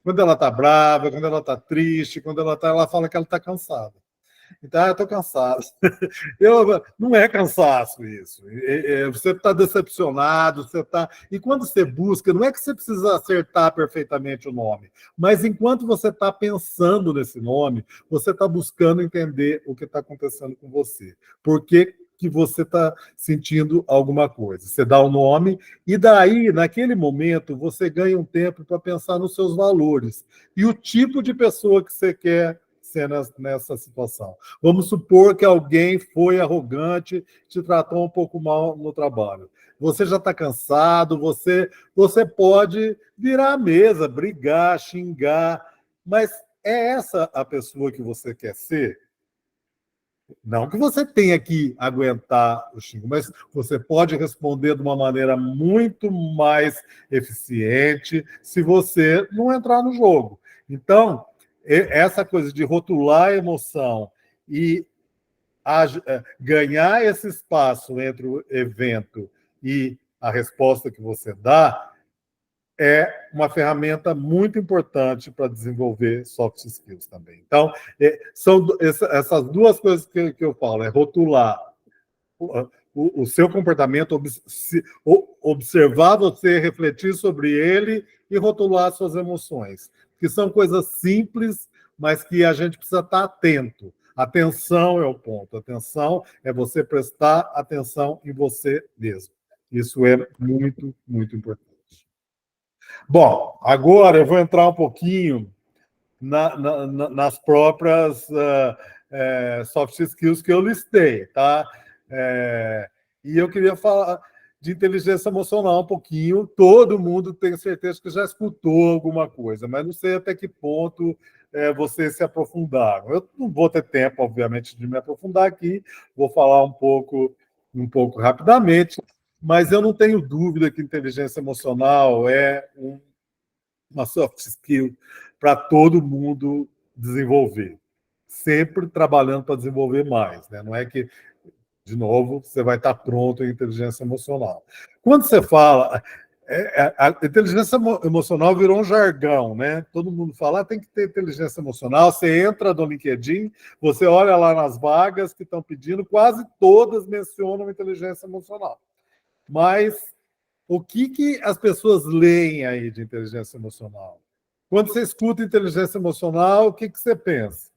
Speaker 1: quando ela está brava, quando ela está triste, ela fala que ela está cansada. Então, eu estou cansado. Não é cansaço isso. Você está decepcionado, você está. E quando você busca, não é que você precisa acertar perfeitamente o nome, mas enquanto você está pensando nesse nome, você está buscando entender o que está acontecendo com você. Por que você está sentindo alguma coisa? Você dá o nome, e daí, naquele momento, você ganha um tempo para pensar nos seus valores e o tipo de pessoa que você quer ser nessa situação. Vamos supor que alguém foi arrogante, te tratou um pouco mal no trabalho. Você já está cansado, você pode virar a mesa, brigar, xingar, mas é essa a pessoa que você quer ser? Não que você tenha que aguentar o xingo, mas você pode responder de uma maneira muito mais eficiente se você não entrar no jogo. Então, essa coisa de rotular a emoção e ganhar esse espaço entre o evento e a resposta que você dá é uma ferramenta muito importante para desenvolver soft skills também. Então, são essas duas coisas que eu falo, é rotular o seu comportamento, observar você, refletir sobre ele e rotular suas emoções, que são coisas simples, mas que a gente precisa estar atento. Atenção é o ponto. Atenção é você prestar atenção em você mesmo. Isso é muito, muito importante. Bom, agora eu vou entrar um pouquinho nas próprias soft skills que eu listei, tá? E eu queria falar de inteligência emocional um pouquinho. Todo mundo tem certeza que já escutou alguma coisa, mas não sei até que ponto vocês se aprofundaram. Eu não vou ter tempo, obviamente, de me aprofundar aqui, vou falar um pouco rapidamente, mas eu não tenho dúvida que inteligência emocional é uma soft skill para todo mundo desenvolver. Sempre trabalhando para desenvolver mais, né? Não é que, de novo, você vai estar pronto em inteligência emocional. Quando você fala... a inteligência emocional virou um jargão, né? Todo mundo fala, tem que ter inteligência emocional. Você entra no LinkedIn, você olha lá nas vagas que estão pedindo, quase todas mencionam inteligência emocional. Mas o que as pessoas leem aí de inteligência emocional? Quando você escuta inteligência emocional, o que você pensa?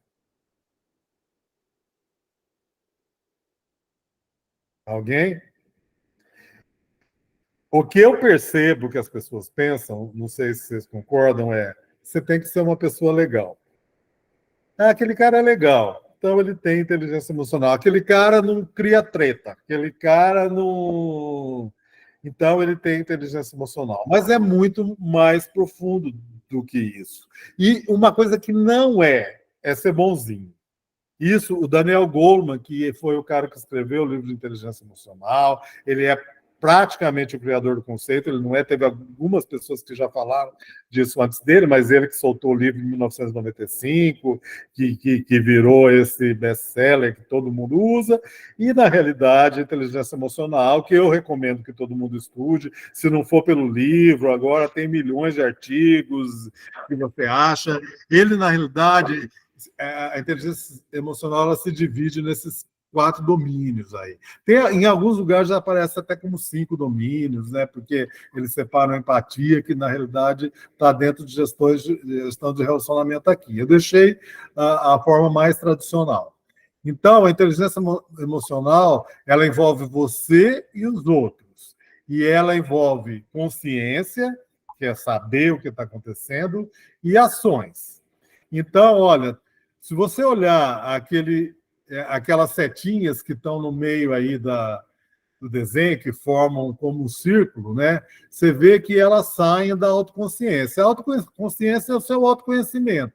Speaker 1: Alguém? O que eu percebo que as pessoas pensam, não sei se vocês concordam, você tem que ser uma pessoa legal. Aquele cara é legal, então ele tem inteligência emocional. Aquele cara não cria treta, aquele cara não... Então ele tem inteligência emocional. Mas é muito mais profundo do que isso. E uma coisa que não é ser bonzinho. Isso, o Daniel Goleman, que foi o cara que escreveu o livro de inteligência emocional, ele é praticamente o criador do conceito, ele não é, teve algumas pessoas que já falaram disso antes dele, mas ele que soltou o livro em 1995, que virou esse best-seller que todo mundo usa, e, na realidade, inteligência emocional, que eu recomendo que todo mundo estude, se não for pelo livro, agora tem milhões de artigos que você acha. Ele, na realidade, a inteligência emocional ela se divide nesses 4 domínios aí. Em alguns lugares já aparece até como 5 domínios, né? Porque eles separam a empatia, que na realidade está dentro de gestão de relacionamento aqui. Eu deixei a forma mais tradicional. Então, a inteligência emocional, ela envolve você e os outros. E ela envolve consciência, que é saber o que está acontecendo, e ações. Então, olha, se você olhar aquelas setinhas que estão no meio aí do desenho, que formam como um círculo, né? Você vê que elas saem da autoconsciência. A autoconsciência é o seu autoconhecimento.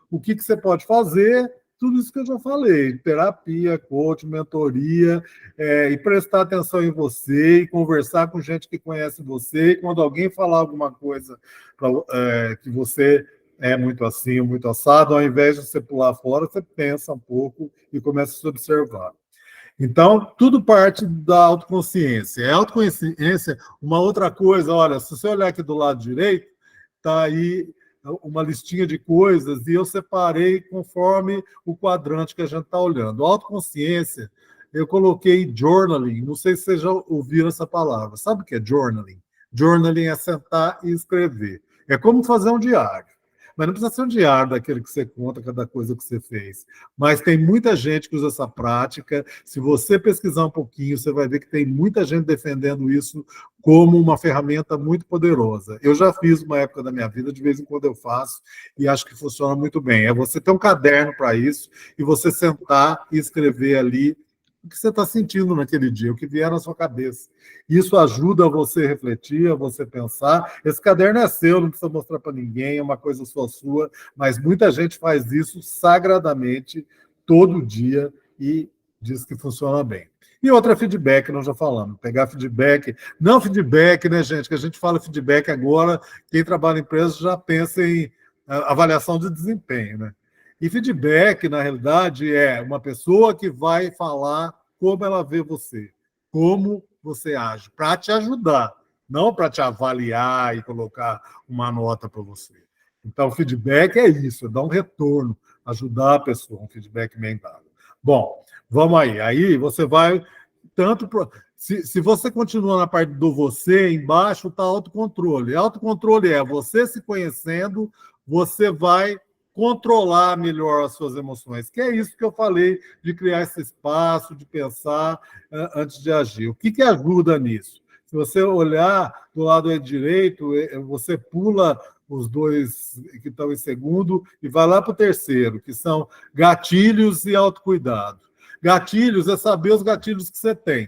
Speaker 1: O que você pode fazer? Tudo isso que eu já falei, terapia, coaching, mentoria, e prestar atenção em você, e conversar com gente que conhece você, e quando alguém falar alguma coisa que você é muito assim, muito assado, ao invés de você pular fora, você pensa um pouco e começa a se observar. Então, tudo parte da autoconsciência. A autoconsciência, uma outra coisa, olha, se você olhar aqui do lado direito, está aí uma listinha de coisas e eu separei conforme o quadrante que a gente está olhando. Autoconsciência, eu coloquei journaling, não sei se vocês já ouviram essa palavra. Sabe o que é journaling? Journaling é sentar e escrever. É como fazer um diário. Mas não precisa ser um diário daquele que você conta cada coisa que você fez. Mas tem muita gente que usa essa prática. Se você pesquisar um pouquinho, você vai ver que tem muita gente defendendo isso como uma ferramenta muito poderosa. Eu já fiz uma época da minha vida, de vez em quando eu faço, e acho que funciona muito bem. É você ter um caderno para isso e você sentar e escrever ali o que você está sentindo naquele dia, o que vier na sua cabeça. Isso ajuda você a refletir, a você pensar. Esse caderno é seu, não precisa mostrar para ninguém, é uma coisa só sua, mas muita gente faz isso sagradamente, todo dia, e diz que funciona bem. E outra feedback, nós já falamos, pegar feedback. Não feedback, né, gente? Que a gente fala feedback agora, quem trabalha em empresa já pensa em avaliação de desempenho, né? E feedback, na realidade, é uma pessoa que vai falar como ela vê você, como você age, para te ajudar, não para te avaliar e colocar uma nota para você. Então, feedback é isso, é dar um retorno, ajudar a pessoa, um feedback bem dado. Bom, vamos aí. Aí você vai tanto... Se você continua na parte do você, embaixo está autocontrole. Autocontrole é você se conhecendo, você vai controlar melhor as suas emoções, que é isso que eu falei, de criar esse espaço, de pensar antes de agir. O que ajuda nisso? Se você olhar do lado direito, você pula os 2 que estão em segundo e vai lá para o terceiro, que são gatilhos e autocuidado. Gatilhos é saber os gatilhos que você tem.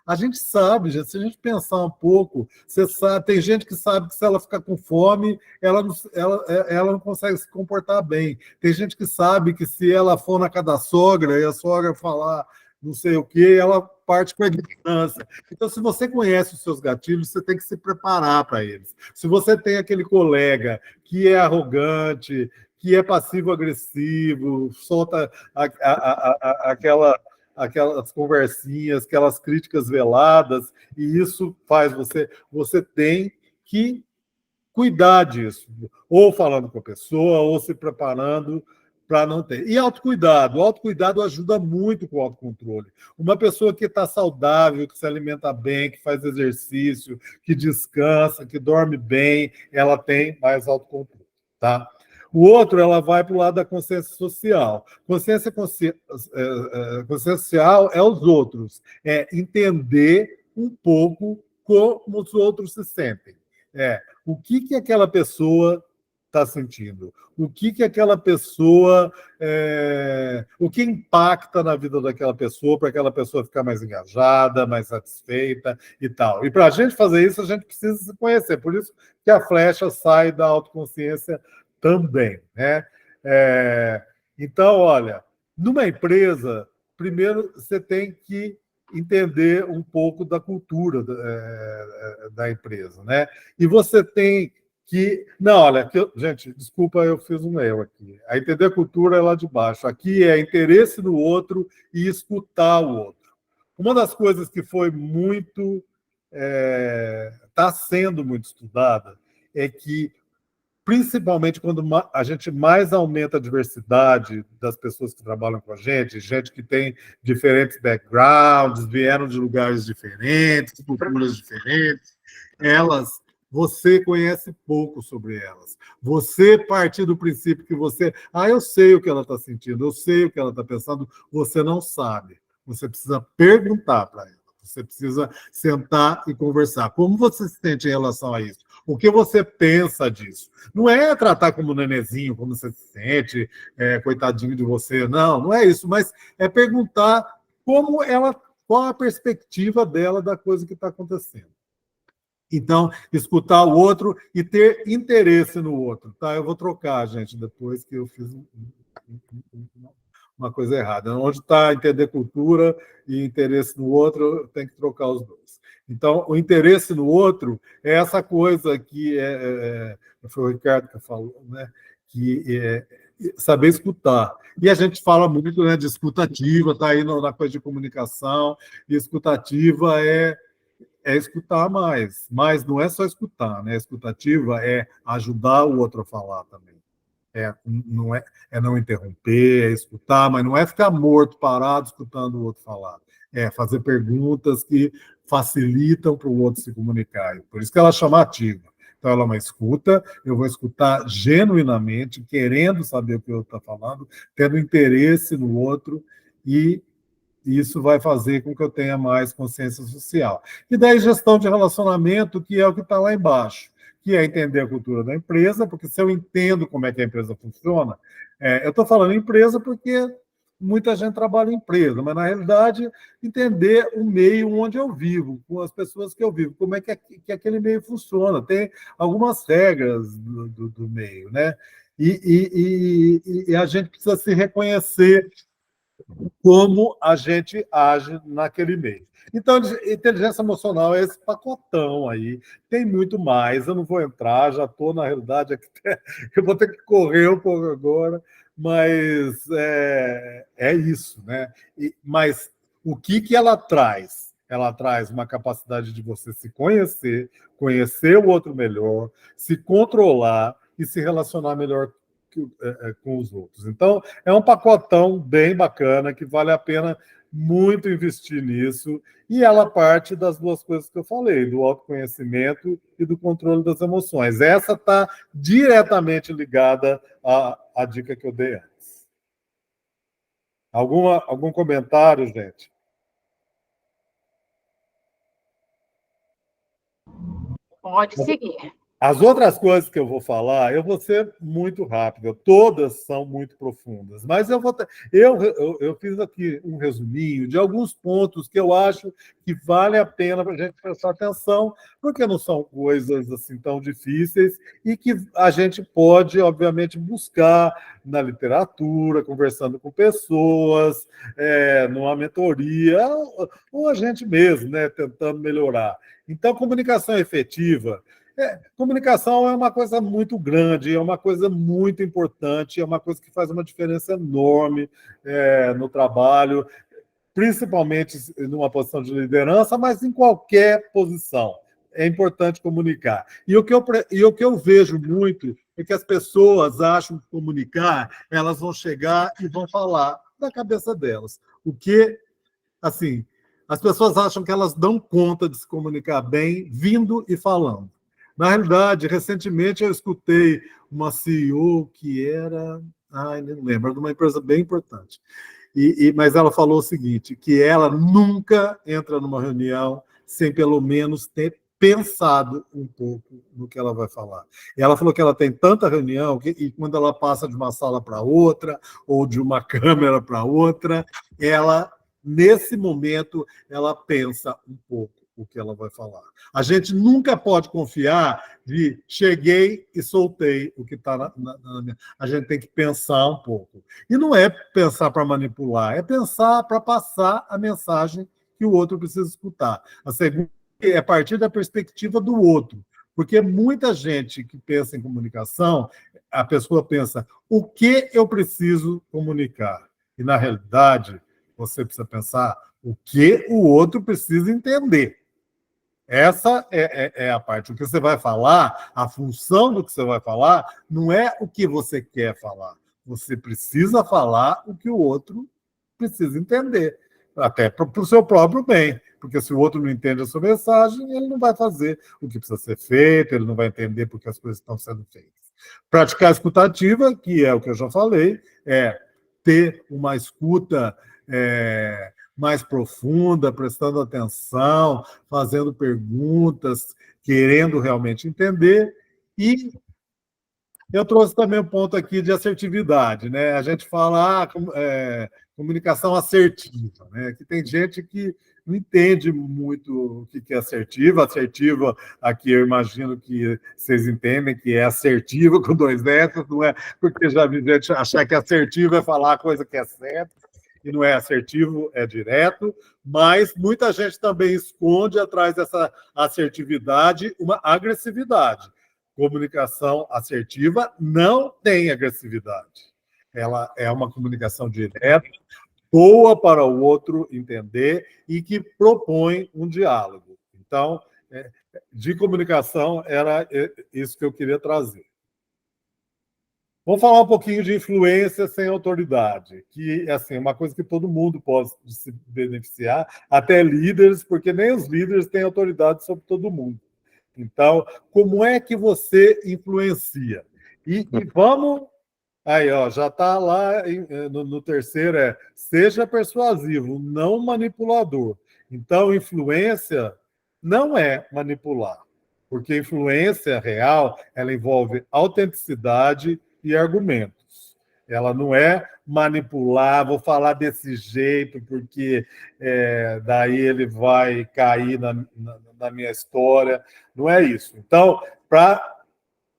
Speaker 1: A gente sabe, se a gente pensar um pouco, você sabe, tem gente que sabe que se ela ficar com fome, ela não consegue se comportar bem. Tem gente que sabe que se ela for na casa da sogra e a sogra falar não sei o quê, ela parte com a ignorância. Então, se você conhece os seus gatilhos, você tem que se preparar para eles. Se você tem aquele colega que é arrogante, que é passivo-agressivo, solta aquelas conversinhas, aquelas críticas veladas, e isso faz você tem que cuidar disso, ou falando com a pessoa, ou se preparando para não ter. E autocuidado. O autocuidado ajuda muito com o autocontrole. Uma pessoa que está saudável, que se alimenta bem, que faz exercício, que descansa, que dorme bem, ela tem mais autocontrole, tá? O outro, ela vai para o lado da consciência social. Consciência social é os outros, é entender um pouco como os outros se sentem. O que aquela pessoa está sentindo? O que aquela pessoa... o que impacta na vida daquela pessoa para aquela pessoa ficar mais engajada, mais satisfeita e tal. E para a gente fazer isso, a gente precisa se conhecer. Por isso que a flecha sai da autoconsciência também, né? Então, olha, numa empresa, primeiro você tem que entender um pouco da cultura da empresa, né? E você tem que... Não, olha, gente, desculpa, eu fiz um erro aqui. A entender a cultura é lá de baixo. Aqui é interesse no outro e escutar o outro. Uma das coisas que foi muito... está sendo muito estudada é que, principalmente quando a gente mais aumenta a diversidade das pessoas que trabalham com a gente que tem diferentes backgrounds, vieram de lugares diferentes, culturas diferentes, você conhece pouco sobre elas. Você partir do princípio que eu sei o que ela está sentindo, eu sei o que ela está pensando, você não sabe. Você precisa perguntar para ela. Você precisa sentar e conversar. Como você se sente em relação a isso? O que você pensa disso? Não é tratar como nenenzinho, como você se sente, coitadinho de você. Não é isso. Mas é perguntar qual a perspectiva dela da coisa que está acontecendo. Então, escutar o outro e ter interesse no outro. Tá? Eu vou trocar, gente, depois que eu fiz uma coisa errada. Onde está entender cultura e interesse no outro, tem que trocar os dois. Então, o interesse no outro é essa coisa que foi o Ricardo que falou, né? Que é saber escutar. E a gente fala muito, né, de escutativa, está aí na coisa de comunicação, e escutativa é escutar mais. Mas não é só escutar, né? Escutativa é ajudar o outro a falar também. Não interromper, é escutar, mas não é ficar morto, parado, escutando o outro falar. É fazer perguntas que facilitam para o outro se comunicar. Por isso que ela chama ativa. Então, ela é uma escuta, eu vou escutar genuinamente, querendo saber o que o outro está falando, tendo interesse no outro, e isso vai fazer com que eu tenha mais consciência social. E daí, gestão de relacionamento, que é o que está lá embaixo, que é entender a cultura da empresa, porque se eu entendo como é que a empresa funciona, eu estou falando empresa porque muita gente trabalha em empresa, mas, na realidade, entender o meio onde eu vivo, com as pessoas que eu vivo, como é que aquele meio funciona. Tem algumas regras do meio, né? E a gente precisa se reconhecer como a gente age naquele meio. Então, inteligência emocional é esse pacotão aí. Tem muito mais, eu não vou entrar, já estou, na realidade, eu vou ter que correr um pouco agora, mas é isso, né? Mas o que ela traz? Ela traz uma capacidade de você se conhecer o outro melhor, se controlar e se relacionar melhor com os outros. Então, é um pacotão bem bacana, que vale a pena muito investir nisso, e ela parte das duas coisas que eu falei, do autoconhecimento e do controle das emoções. Essa está diretamente ligada à dica que eu dei antes. Algum comentário, gente?
Speaker 2: Pode seguir.
Speaker 1: As outras coisas que eu vou falar, eu vou ser muito rápido, todas são muito profundas, mas eu fiz aqui um resuminho de alguns pontos que eu acho que vale a pena para a gente prestar atenção, porque não são coisas assim tão difíceis e que a gente pode, obviamente, buscar na literatura, conversando com pessoas, numa mentoria, ou a gente mesmo, né, tentando melhorar. Então, comunicação efetiva. Comunicação é uma coisa muito grande, é uma coisa muito importante, é uma coisa que faz uma diferença enorme no trabalho, principalmente numa posição de liderança, mas em qualquer posição. É importante comunicar. E o que eu vejo muito é que as pessoas acham que comunicar, elas vão chegar e vão falar da cabeça delas. O que, assim, as pessoas acham que elas dão conta de se comunicar bem vindo e falando. Na realidade, recentemente eu escutei uma CEO que era, não lembro, de uma empresa bem importante. Mas ela falou o seguinte, que ela nunca entra numa reunião sem pelo menos ter pensado um pouco no que ela vai falar. E ela falou que ela tem tanta reunião e quando ela passa de uma sala para outra ou de uma câmera para outra, nesse momento, ela pensa um pouco o que ela vai falar. A gente nunca pode confiar de cheguei e soltei o que está na minha... A gente tem que pensar um pouco. E não é pensar para manipular, é pensar para passar a mensagem que o outro precisa escutar. A segunda é a partir da perspectiva do outro. Porque muita gente que pensa em comunicação, a pessoa pensa, o que eu preciso comunicar? E, na realidade, você precisa pensar o que o outro precisa entender. Essa é a parte. O que você vai falar, a função do que você vai falar, não é o que você quer falar. Você precisa falar o que o outro precisa entender, até para o seu próprio bem. Porque se o outro não entende a sua mensagem, ele não vai fazer o que precisa ser feito, ele não vai entender porque as coisas estão sendo feitas. Praticar a escutativa, que é o que eu já falei, é ter uma escuta mais profunda, prestando atenção, fazendo perguntas, querendo realmente entender. E eu trouxe também um ponto aqui de assertividade, né? A gente fala comunicação assertiva, né? Que tem gente que não entende muito o que é assertiva. Assertiva, aqui eu imagino que vocês entendem que é assertiva com 2 S, não é porque já vi gente achar que assertivo é falar a coisa que é certa, e não é assertivo, é direto, mas muita gente também esconde atrás dessa assertividade uma agressividade. Comunicação assertiva não tem agressividade. Ela é uma comunicação direta, boa para o outro entender e que propõe um diálogo. Então, de comunicação, era isso que eu queria trazer. Vamos falar um pouquinho de influência sem autoridade, que assim, é uma coisa que todo mundo pode se beneficiar, até líderes, porque nem os líderes têm autoridade sobre todo mundo. Então, como é que você influencia? E vamos... Aí, ó, já está lá no terceiro, seja persuasivo, não manipulador. Então, influência não é manipular, porque influência real, ela envolve autenticidade e argumentos. Ela não é manipular, vou falar desse jeito, porque daí ele vai cair na minha história. Não é isso. Então, para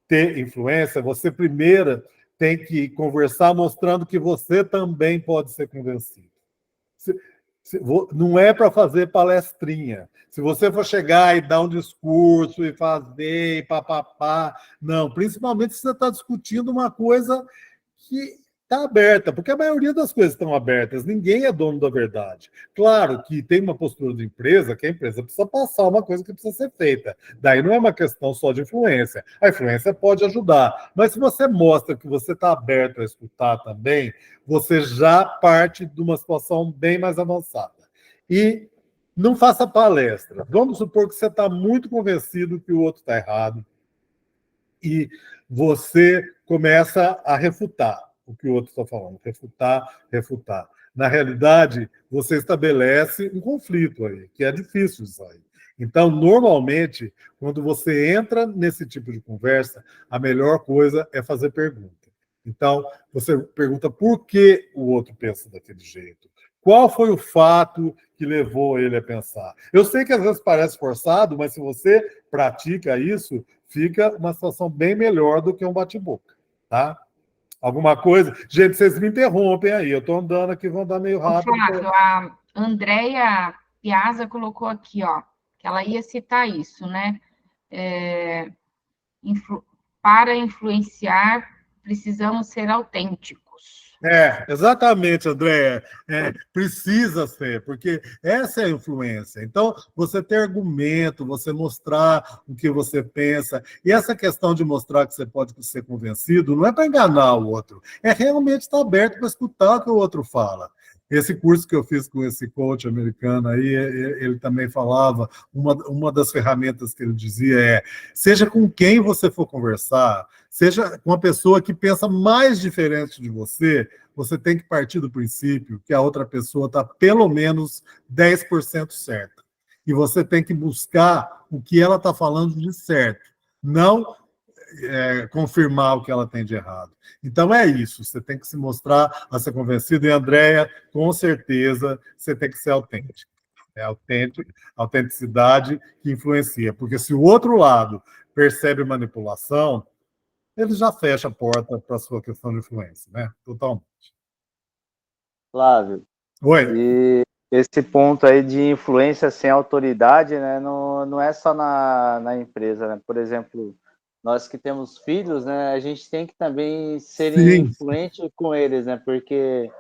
Speaker 1: ter influência, você primeiro tem que conversar mostrando que você também pode ser convencido. Não é para fazer palestrinha. Se você for chegar e dar um discurso e fazer e papapá, não. Principalmente se você está discutindo uma coisa que está aberta, porque a maioria das coisas estão abertas, ninguém é dono da verdade. Claro que tem uma postura de empresa, que a empresa precisa passar uma coisa que precisa ser feita. Daí não é uma questão só de influência. A influência pode ajudar, mas se você mostra que você está aberto a escutar também, você já parte de uma situação bem mais avançada. E não faça palestra. Vamos supor que você está muito convencido que o outro está errado e você começa a refutar o que o outro está falando. Refutar. Na realidade, você estabelece um conflito aí, que é difícil isso aí. Então, normalmente, quando você entra nesse tipo de conversa, a melhor coisa é fazer pergunta. Então, você pergunta por que o outro pensa daquele jeito. Qual foi o fato que levou ele a pensar? Eu sei que às vezes parece forçado, mas se você pratica isso, fica uma situação bem melhor do que um bate-boca, tá? Alguma coisa? Gente, vocês me interrompem aí, eu estou andando aqui, vou andar meio rápido.
Speaker 2: Flávio, a Andréia Piazza colocou aqui, ó, que ela ia citar isso, né? Para influenciar, precisamos ser autênticos.
Speaker 1: Exatamente, Andréia. Precisa ser, porque essa é a influência. Então, você ter argumento, você mostrar o que você pensa. E essa questão de mostrar que você pode ser convencido não é para enganar o outro, é realmente estar aberto para escutar o que o outro fala. Esse curso que eu fiz com esse coach americano aí, ele também falava, uma das ferramentas que ele dizia seja com quem você for conversar, seja com a pessoa que pensa mais diferente de você, você tem que partir do princípio que a outra pessoa está pelo menos 10% certa. E você tem que buscar o que ela está falando de certo, não confirmar o que ela tem de errado. Então é isso, você tem que se mostrar a ser convencido, e Andréia, com certeza, você tem que ser autêntico. É autenticidade que influencia, porque se o outro lado percebe manipulação, ele já fecha a porta para a sua questão de influência, né? Totalmente.
Speaker 4: Flávio.
Speaker 1: Oi.
Speaker 4: esse ponto aí de influência sem autoridade, né, não é só na empresa, né? Por exemplo, nós que temos filhos, né, a gente tem que também ser influente com eles, né? Porque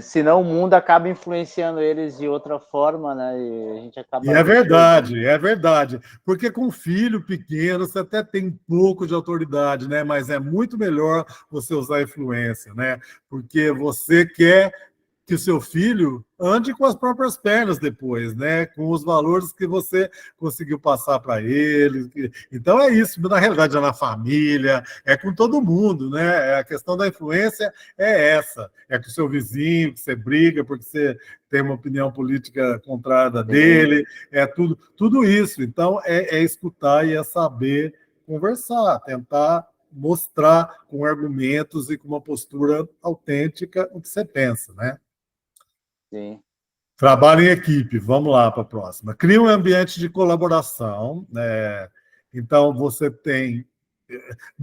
Speaker 4: senão o mundo acaba influenciando eles de outra forma, né? E a gente acaba...
Speaker 1: E é verdade. Porque com filho pequeno você até tem um pouco de autoridade, né? Mas é muito melhor você usar a influência, né? Porque você quer que o seu filho ande com as próprias pernas depois, né? Com os valores que você conseguiu passar para ele. Então é isso, na realidade é na família, é com todo mundo, né? A questão da influência é essa, é com o seu vizinho, que você briga porque você tem uma opinião política contrária da dele, é tudo isso. Então é escutar e é saber conversar, tentar mostrar com argumentos e com uma postura autêntica o que você pensa, né?
Speaker 4: Sim.
Speaker 1: Trabalho em equipe, vamos lá para a próxima. Cria um ambiente de colaboração, né? Então, você tem,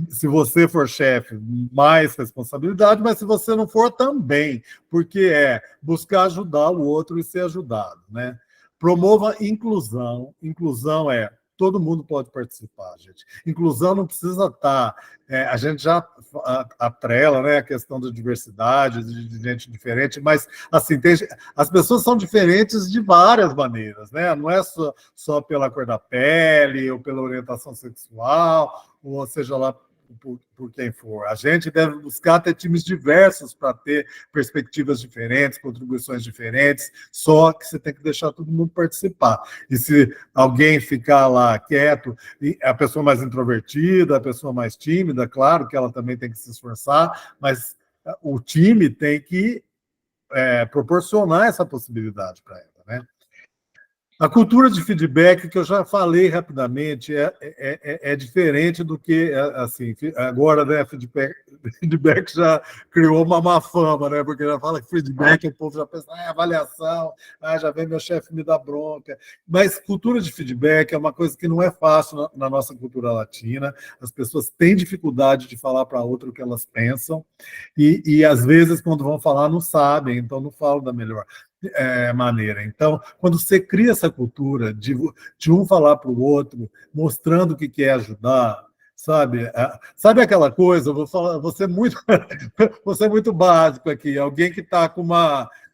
Speaker 1: se você for chefe, mais responsabilidade, mas se você não for, também, porque é buscar ajudar o outro e ser ajudado, né? Promova inclusão. Inclusão é todo mundo pode participar, gente. Inclusão não precisa estar... a gente já atrela, né, a questão da diversidade, de gente diferente, mas assim, as pessoas são diferentes de várias maneiras, né? Não é só pela cor da pele, ou pela orientação sexual, ou seja lá por quem for. A gente deve buscar ter times diversos para ter perspectivas diferentes, contribuições diferentes, só que você tem que deixar todo mundo participar. E se alguém ficar lá quieto, a pessoa mais introvertida, a pessoa mais tímida, claro que ela também tem que se esforçar, mas o time tem que proporcionar essa possibilidade para ela, né? A cultura de feedback, que eu já falei rapidamente, é diferente do que, assim, agora, né, feedback já criou uma má fama, né, porque já fala que feedback, o povo já pensa, avaliação, já vem meu chefe me dar bronca. Mas cultura de feedback é uma coisa que não é fácil na nossa cultura latina, as pessoas têm dificuldade de falar para outra o que elas pensam, e às vezes, quando vão falar, não sabem, então não falam da melhor maneira. Então, quando você cria essa cultura de um falar para o outro, mostrando o que é ajudar, sabe? Sabe aquela coisa? Eu vou falar, você é muito básico aqui. Alguém que está com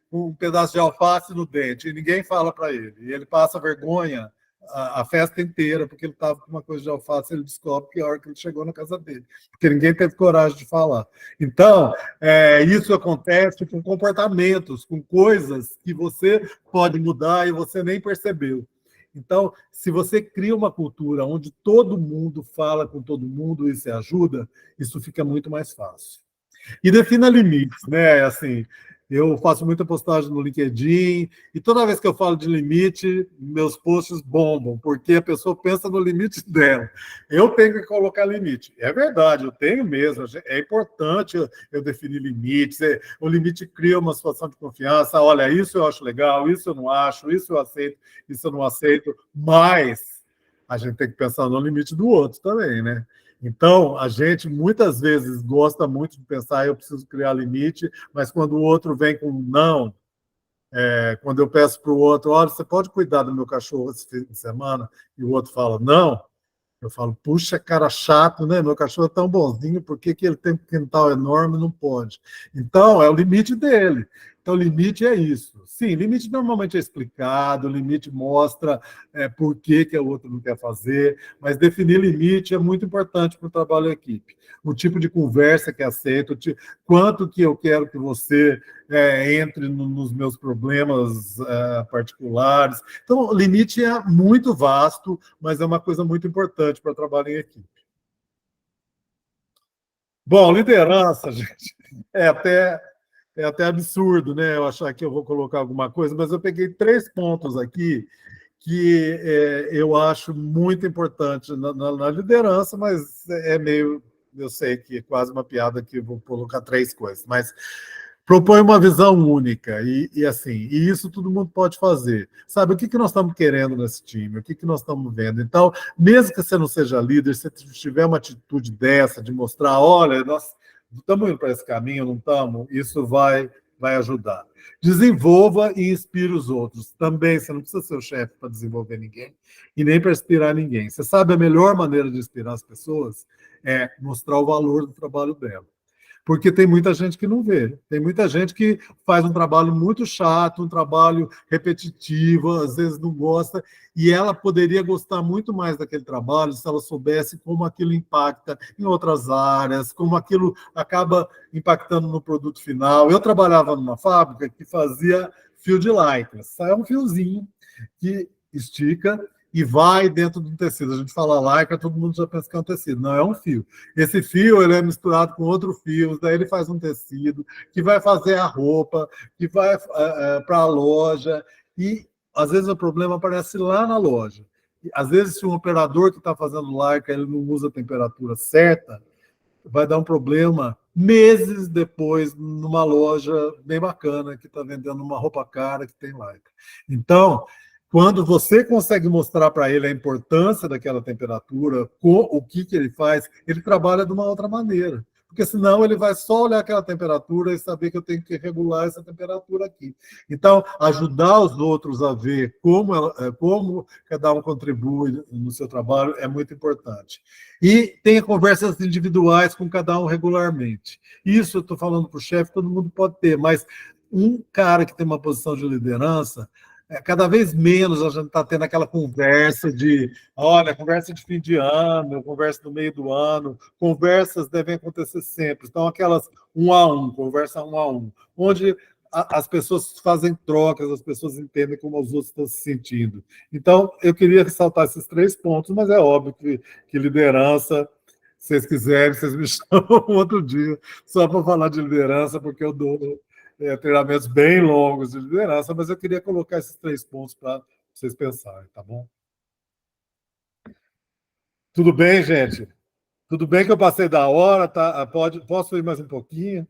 Speaker 1: um pedaço de alface no dente e ninguém fala para ele, e ele passa vergonha a festa inteira porque ele estava com uma coisa de alface, ele descobre que é a hora que ele chegou na casa dele, porque ninguém teve coragem de falar. Então, isso acontece com comportamentos, com coisas que você pode mudar e você nem percebeu. Então, se você cria uma cultura onde todo mundo fala com todo mundo e se ajuda, isso fica muito mais fácil. E defina limites, né? Assim, eu faço muita postagem no LinkedIn e toda vez que eu falo de limite, meus posts bombam, porque a pessoa pensa no limite dela. Eu tenho que colocar limite. É verdade, eu tenho mesmo. É importante eu definir limites. O limite cria uma situação de confiança. Olha, isso eu acho legal, isso eu não acho, isso eu aceito, isso eu não aceito. Mas a gente tem que pensar no limite do outro também, né? Então, a gente muitas vezes gosta muito de pensar, eu preciso criar limite, mas quando o outro vem com não, quando eu peço para o outro, olha, você pode cuidar do meu cachorro esse fim de semana, e o outro fala não, eu falo, puxa, cara chato, né? Meu cachorro é tão bonzinho, por que ele tem um quintal enorme e não pode? Então, é o limite dele. Então, o limite é isso. Sim, limite normalmente é explicado, o limite mostra por que o outro não quer fazer, mas definir limite é muito importante para o trabalho em equipe. O tipo de conversa que aceito, quanto que eu quero que você entre nos meus problemas particulares. Então, o limite é muito vasto, mas é uma coisa muito importante para trabalho em equipe. Bom, liderança, gente, é até absurdo, né? Eu achar que eu vou colocar alguma coisa, mas eu peguei 3 pontos aqui que eu acho muito importante na liderança, mas eu sei que é quase uma piada que eu vou colocar 3 coisas, mas propõe uma visão única e assim, e isso todo mundo pode fazer. Sabe, o que nós estamos querendo nesse time? O que nós estamos vendo? Então, mesmo que você não seja líder, se tiver uma atitude dessa, de mostrar, olha, nós estamos indo para esse caminho, não estamos? Isso vai vai ajudar. Desenvolva e inspire os outros. Também, você não precisa ser o chefe para desenvolver ninguém e nem para inspirar ninguém. Você sabe a melhor maneira de inspirar as pessoas é mostrar o valor do trabalho dela. Porque tem muita gente que não vê. Tem muita gente que faz um trabalho muito chato, um trabalho repetitivo, às vezes não gosta, e ela poderia gostar muito mais daquele trabalho se ela soubesse como aquilo impacta em outras áreas, como aquilo acaba impactando no produto final. Eu trabalhava numa fábrica que fazia fio de lycra. Sai um fiozinho que estica e vai dentro do tecido. A gente fala lycra, todo mundo já pensa que é um tecido. Não, é um fio. Esse fio ele é misturado com outro fio, daí ele faz um tecido que vai fazer a roupa, que vai para a loja, e às vezes o problema aparece lá na loja. E, às vezes, se um operador que está fazendo lycra ele não usa a temperatura certa, vai dar um problema meses depois numa loja bem bacana que está vendendo uma roupa cara que tem lycra. Então, quando você consegue mostrar para ele a importância daquela temperatura, o que ele faz, ele trabalha de uma outra maneira. Porque senão ele vai só olhar aquela temperatura e saber que eu tenho que regular essa temperatura aqui. Então, ajudar os outros a ver como cada um contribui no seu trabalho é muito importante. E tenha conversas individuais com cada um regularmente. Isso eu estou falando para o chefe, todo mundo pode ter, mas um cara que tem uma posição de liderança, cada vez menos a gente está tendo aquela conversa olha, conversa de fim de ano, conversa no meio do ano, conversas devem acontecer sempre. Então, aquelas conversa um a um, onde as pessoas fazem trocas, as pessoas entendem como os outros estão se sentindo. Então, eu queria ressaltar esses 3 pontos, mas é óbvio que liderança, se vocês quiserem, vocês me chamam outro dia, só para falar de liderança, porque eu dou treinamentos bem longos de liderança, mas eu queria colocar esses 3 pontos para vocês pensarem, tá bom? Tudo bem, gente? Tudo bem que eu passei da hora, tá? Posso ir mais um pouquinho?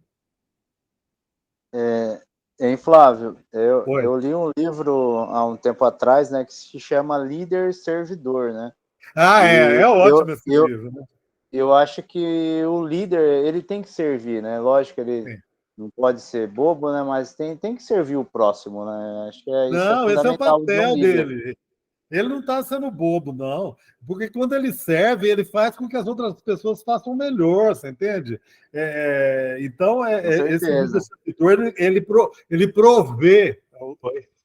Speaker 4: Flávio, eu li um livro há um tempo atrás, né, que se chama Líder Servidor, né?
Speaker 1: É ótimo esse livro, né?
Speaker 4: Eu acho que o líder, ele tem que servir, né? Lógico que ele não pode ser bobo, né? Mas tem que servir o próximo, né? Acho que isso é fundamental.
Speaker 1: Esse é o papel dele. Ele não está sendo bobo, não. Porque quando ele serve, ele faz com que as outras pessoas façam melhor, você entende? Então, esse servidor, ele provê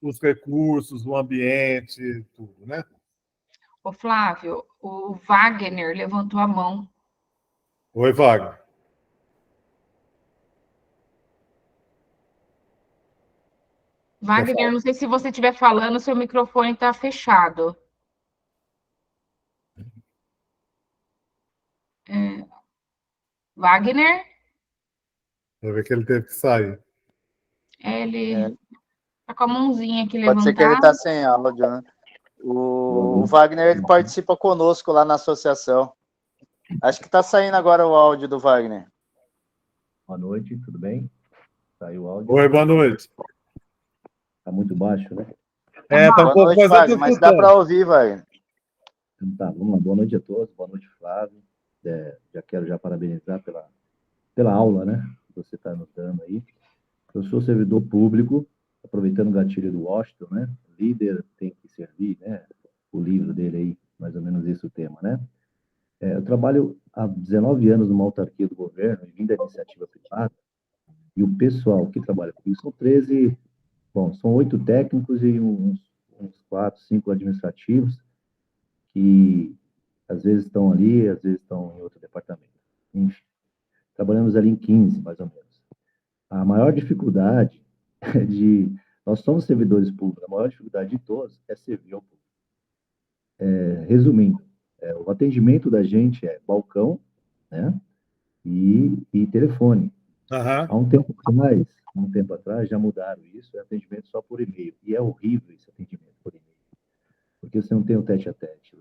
Speaker 1: os recursos, o ambiente, tudo, né?
Speaker 2: Ô, Flávio, o Wagner levantou a mão.
Speaker 1: Oi, Wagner.
Speaker 2: Wagner, não sei se você estiver falando, seu microfone está fechado. Wagner?
Speaker 1: Vai ver que ele teve que sair.
Speaker 2: Ele está com a mãozinha aqui
Speaker 4: levantada. Pode ser que ele está sem áudio, né? O Wagner, ele participa conosco lá na associação. Acho que está saindo agora o áudio do Wagner.
Speaker 7: Boa noite, tudo bem? Saiu o áudio.
Speaker 1: Oi, boa noite.
Speaker 7: Está muito baixo, né?
Speaker 1: Tá um pouco mais
Speaker 4: Wagner, mas dá para ouvir, Wagner.
Speaker 7: Então tá, vamos lá. Boa noite a todos, boa noite, Flávio. Já quero parabenizar pela aula, né? Que você está anotando aí. Eu sou servidor público, aproveitando o gatilho do Washington, né? O líder tem que servir, né? O livro dele aí, mais ou menos esse o tema, né? Eu trabalho há 19 anos numa autarquia do governo, vim da iniciativa privada, e o pessoal que trabalha comigo são 8 técnicos e uns 4, 5 administrativos, que às vezes estão ali, às vezes estão em outro departamento. Enfim, trabalhamos ali em 15, mais ou menos. A maior dificuldade nós somos servidores públicos, a maior dificuldade de todos é servir ao público. Resumindo, o atendimento da gente é balcão, né, e telefone. Há um tempo atrás já mudaram isso, é atendimento só por e-mail, e é horrível esse atendimento por e-mail, porque você não tem o tete-a-tete.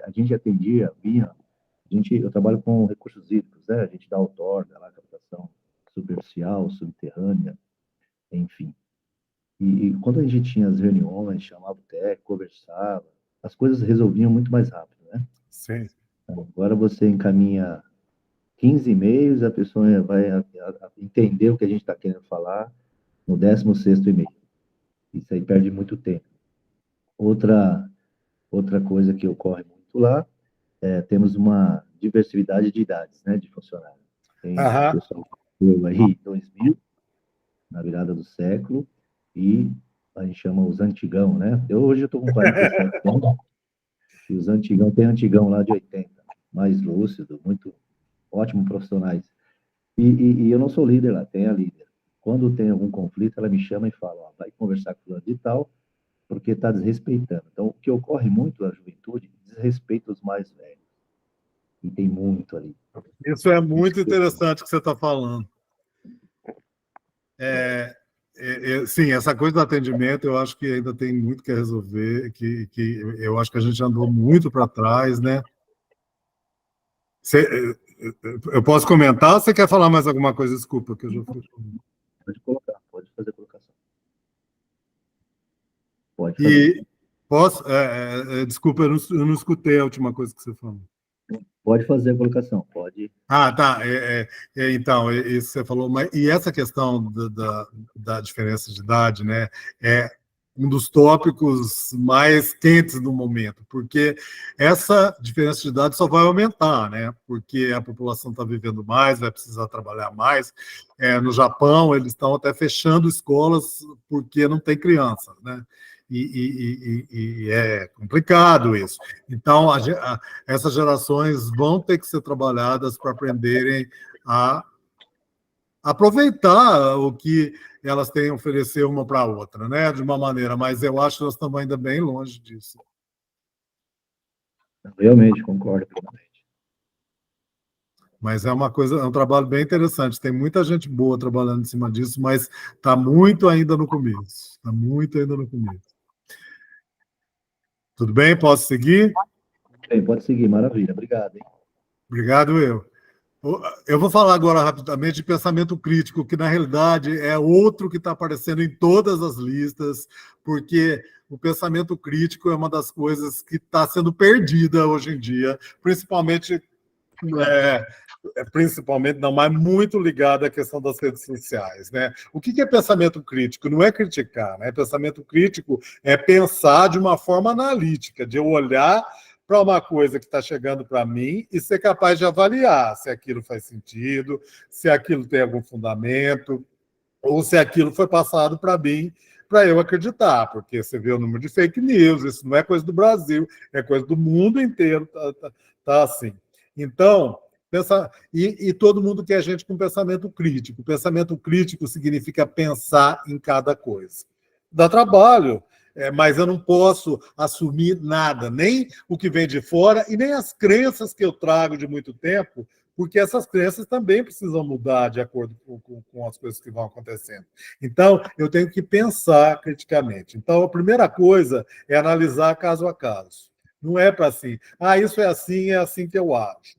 Speaker 7: A gente atendia eu trabalho com recursos hídricos, né, a gente dá outorga, lá, captação superficial, subterrânea, enfim. E quando a gente tinha as reuniões, chamava o técnico, conversava, as coisas resolviam muito mais rápido, né?
Speaker 1: Sim.
Speaker 7: Agora você encaminha 15 e-mails, a pessoa vai entender o que a gente está querendo falar, no 16º e-mail. Isso aí perde muito tempo. Outra coisa que ocorre muito lá, temos uma diversidade de idades, né, de funcionários. Tem pessoal que foi aí em 2000, na virada do século, e a gente chama os antigão, né? Hoje eu estou com 47 anos, e os antigão, tem antigão lá de 80, mais lúcido, muito ótimo profissionais. E eu não sou líder lá, tem a líder. Quando tem algum conflito, ela me chama e fala, ó, vai conversar com o fulano de tal, porque está desrespeitando. Então, o que ocorre muito na juventude, desrespeita os mais velhos. E tem muito ali.
Speaker 1: Isso é muito interessante que você está falando. Sim, essa coisa do atendimento, eu acho que ainda tem muito que resolver, que eu acho que a gente andou muito para trás, né? Eu posso comentar ou você quer falar mais alguma coisa? Desculpa, que eu já fui.
Speaker 7: Pode colocar, pode fazer a colocação. Pode fazer.
Speaker 1: Posso? Desculpa, eu não escutei a última coisa que você falou.
Speaker 7: Pode fazer a colocação, pode.
Speaker 1: Ah, tá. Então, isso você falou, e essa questão da diferença de idade, né, é um dos tópicos mais quentes do momento, porque essa diferença de idade só vai aumentar, né, porque a população está vivendo mais, vai precisar trabalhar mais. No Japão, eles estão até fechando escolas porque não tem criança, né, e é complicado isso. Então, essas gerações vão ter que ser trabalhadas para aprenderem a aproveitar o que elas têm a oferecer uma para a outra, né? De uma maneira, mas eu acho que nós estamos ainda bem longe disso.
Speaker 7: Realmente, concordo plenamente.
Speaker 1: Mas é um trabalho bem interessante. Tem muita gente boa trabalhando em cima disso, mas está muito ainda no começo. Está muito ainda no começo. Tudo bem? Posso seguir?
Speaker 7: Bem, pode seguir, maravilha. Obrigado. Hein?
Speaker 1: Obrigado, Eu vou falar agora rapidamente de pensamento crítico, que na realidade é outro que está aparecendo em todas as listas, porque o pensamento crítico é uma das coisas que está sendo perdida hoje em dia, principalmente não, mas muito ligada à questão das redes sociais, né? O que é pensamento crítico? Não é criticar, né? Pensamento crítico é pensar de uma forma analítica, de eu olhar para uma coisa que está chegando para mim e ser capaz de avaliar se aquilo faz sentido, se aquilo tem algum fundamento, ou se aquilo foi passado para mim para eu acreditar, porque você vê o número de fake news, isso não é coisa do Brasil, é coisa do mundo inteiro, tá assim. Então, todo mundo quer gente com pensamento crítico. Pensamento crítico significa pensar em cada coisa. Dá trabalho, mas eu não posso assumir nada, nem o que vem de fora e nem as crenças que eu trago de muito tempo, porque essas crenças também precisam mudar de acordo com as coisas que vão acontecendo. Então, eu tenho que pensar criticamente. Então, a primeira coisa é analisar caso a caso. Não é para assim, isso é assim que eu acho.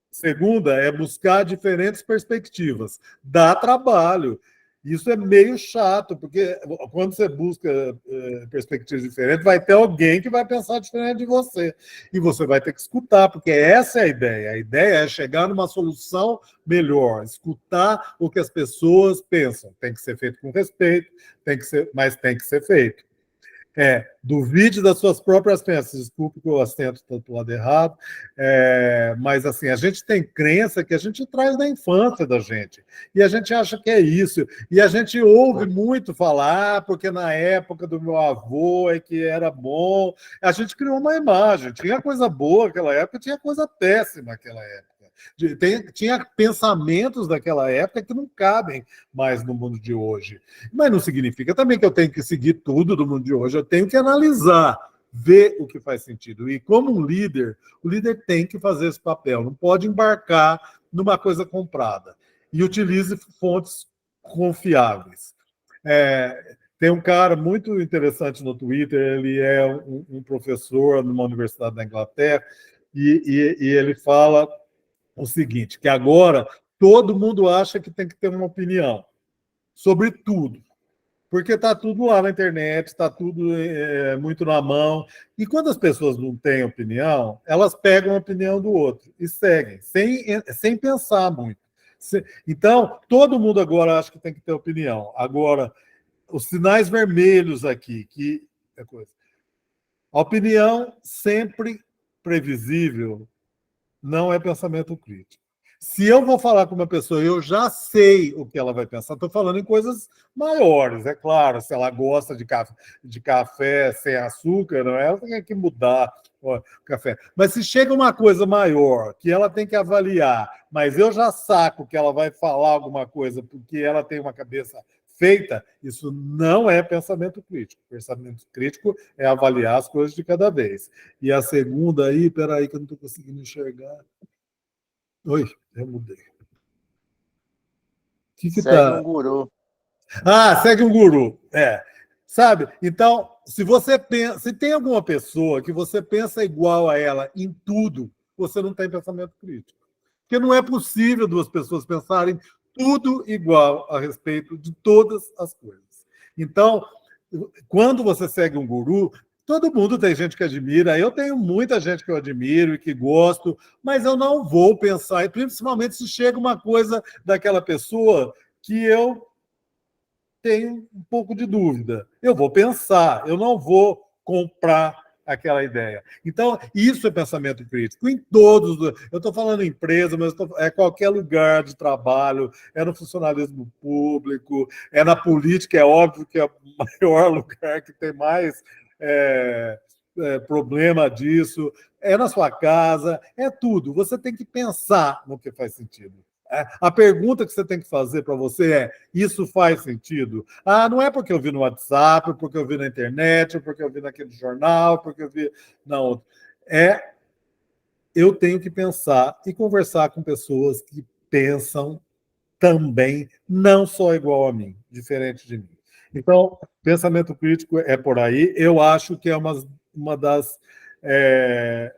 Speaker 1: Segunda é buscar diferentes perspectivas. Dá trabalho. Isso é meio chato, porque quando você busca perspectivas diferentes, vai ter alguém que vai pensar diferente de você. E você vai ter que escutar, porque essa é a ideia. A ideia é chegar numa solução melhor, escutar o que as pessoas pensam. Tem que ser feito com respeito, mas tem que ser feito. Duvide das suas próprias crenças. Desculpe que eu assento do lado errado, mas assim, a gente tem crença que a gente traz da infância da gente, e a gente acha que é isso, e a gente ouve muito falar, porque na época do meu avô é que era bom, a gente criou uma imagem, tinha coisa boa naquela época, tinha coisa péssima naquela época. Tinha pensamentos daquela época que não cabem mais no mundo de hoje. Mas não significa também que eu tenho que seguir tudo do mundo de hoje. Eu tenho que analisar, ver o que faz sentido. E como um líder, o líder tem que fazer esse papel. Não pode embarcar numa coisa comprada. E utilize fontes confiáveis. Tem um cara muito interessante no Twitter, ele é um professor numa universidade da Inglaterra, e ele fala o seguinte, que agora todo mundo acha que tem que ter uma opinião sobre tudo, porque está tudo lá na internet, está tudo muito na mão, e quando as pessoas não têm opinião, elas pegam a opinião do outro e seguem, sem pensar muito, Então, todo mundo agora acha que tem que ter opinião. Agora, os sinais vermelhos aqui, que é coisa. A opinião sempre previsível não é pensamento crítico. Se eu vou falar com uma pessoa, eu já sei o que ela vai pensar. Estou falando em coisas maiores, é claro. Se ela gosta de café sem açúcar, não é? Ela tem que mudar o café. Mas se chega uma coisa maior, que ela tem que avaliar, mas eu já saco que ela vai falar alguma coisa porque ela tem uma cabeça feita, isso não é pensamento crítico. Pensamento crítico é avaliar as coisas de cada vez. E a segunda aí, peraí que eu não estou conseguindo enxergar. Oi, eu mudei.
Speaker 4: Segue
Speaker 1: tá?
Speaker 4: um guru.
Speaker 1: Segue um guru. Sabe? Então, se tem alguma pessoa que você pensa igual a ela em tudo, você não tem pensamento crítico. Porque não é possível duas pessoas pensarem tudo igual a respeito de todas as coisas. Então, quando você segue um guru, todo mundo tem gente que admira, eu tenho muita gente que eu admiro e que gosto, mas eu não vou pensar, e principalmente se chega uma coisa daquela pessoa que eu tenho um pouco de dúvida. Eu vou pensar, eu não vou comprar aquela ideia. Então, isso é pensamento crítico. Em todos, eu estou falando em empresa, mas é qualquer lugar de trabalho, é no funcionalismo público, é na política, é óbvio que é o maior lugar que tem mais problema disso, é na sua casa, é tudo. Você tem que pensar no que faz sentido. A pergunta que você tem que fazer para você é: isso faz sentido? Não é porque eu vi no WhatsApp, porque eu vi na internet, porque eu vi naquele jornal, porque eu vi na outra. Eu tenho que pensar e conversar com pessoas que pensam também, não só igual a mim, diferente de mim. Então, pensamento crítico é por aí. Eu acho que é uma das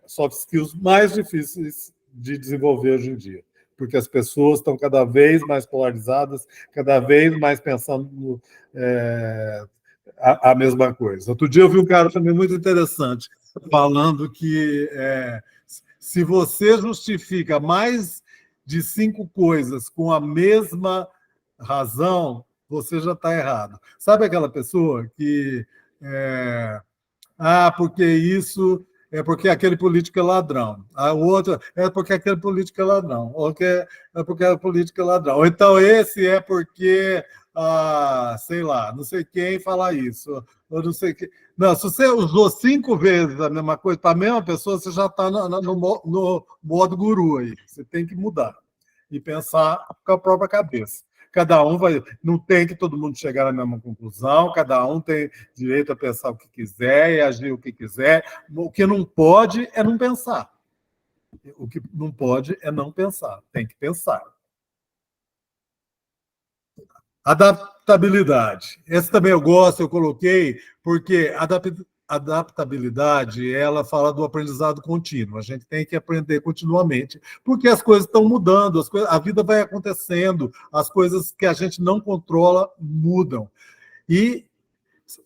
Speaker 1: soft skills mais difíceis de desenvolver hoje em dia, porque as pessoas estão cada vez mais polarizadas, cada vez mais pensando a mesma coisa. Outro dia eu vi um cara também muito interessante, falando que se você justifica mais de 5 coisas com a mesma razão, você já está errado. Sabe aquela pessoa que porque isso é porque aquele político é ladrão. A outra é porque aquele político é ladrão. Ou é porque aquele político é ladrão. Ou então esse é porque, sei lá, não sei quem fala isso. Ou não sei quem. Não, se você usou 5 vezes a mesma coisa para a mesma pessoa, você já está no modo guru aí. Você tem que mudar e pensar com a própria cabeça. Cada um vai. Não tem que todo mundo chegar à mesma conclusão, cada um tem direito a pensar o que quiser e agir o que quiser. O que não pode é não pensar. O que não pode é não pensar. Tem que pensar. Adaptabilidade. Esse também eu gosto, eu coloquei, porque adaptabilidade, ela fala do aprendizado contínuo. A gente tem que aprender continuamente, porque as coisas estão mudando, a vida vai acontecendo, as coisas que a gente não controla mudam. E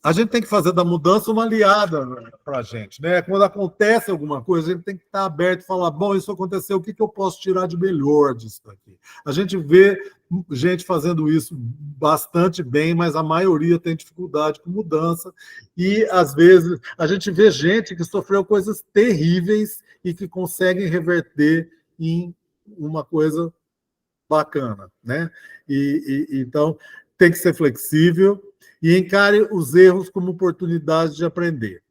Speaker 1: a gente tem que fazer da mudança uma aliada para a gente, né? Quando acontece alguma coisa, a gente tem que estar aberto e falar: bom, isso aconteceu, o que eu posso tirar de melhor disso aqui? A gente vê gente fazendo isso bastante bem, mas a maioria tem dificuldade com mudança. E, às vezes, a gente vê gente que sofreu coisas terríveis e que conseguem reverter em uma coisa bacana, né? Então, tem que ser flexível e encare os erros como oportunidade de aprender.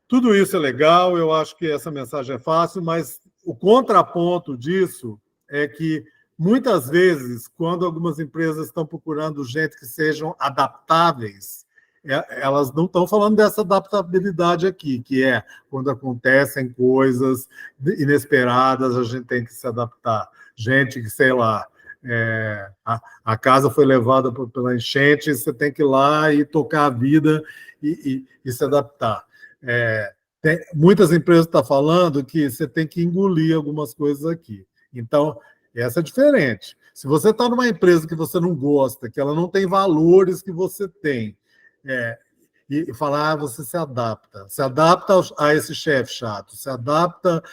Speaker 1: Tudo isso é legal, eu acho que essa mensagem é fácil, mas o contraponto disso é que, muitas vezes, quando algumas empresas estão procurando gente que sejam adaptáveis, elas não estão falando dessa adaptabilidade aqui, que é quando acontecem coisas inesperadas, a gente tem que se adaptar. Gente que, sei lá, a casa foi levada pela enchente, você tem que ir lá e tocar a vida e se adaptar. Muitas empresas estão falando que você tem que engolir algumas coisas aqui. Então, essa é diferente. Se você está numa empresa que você não gosta, que ela não tem valores que você tem, e falar, você se adapta a esse chefe chato, se adapta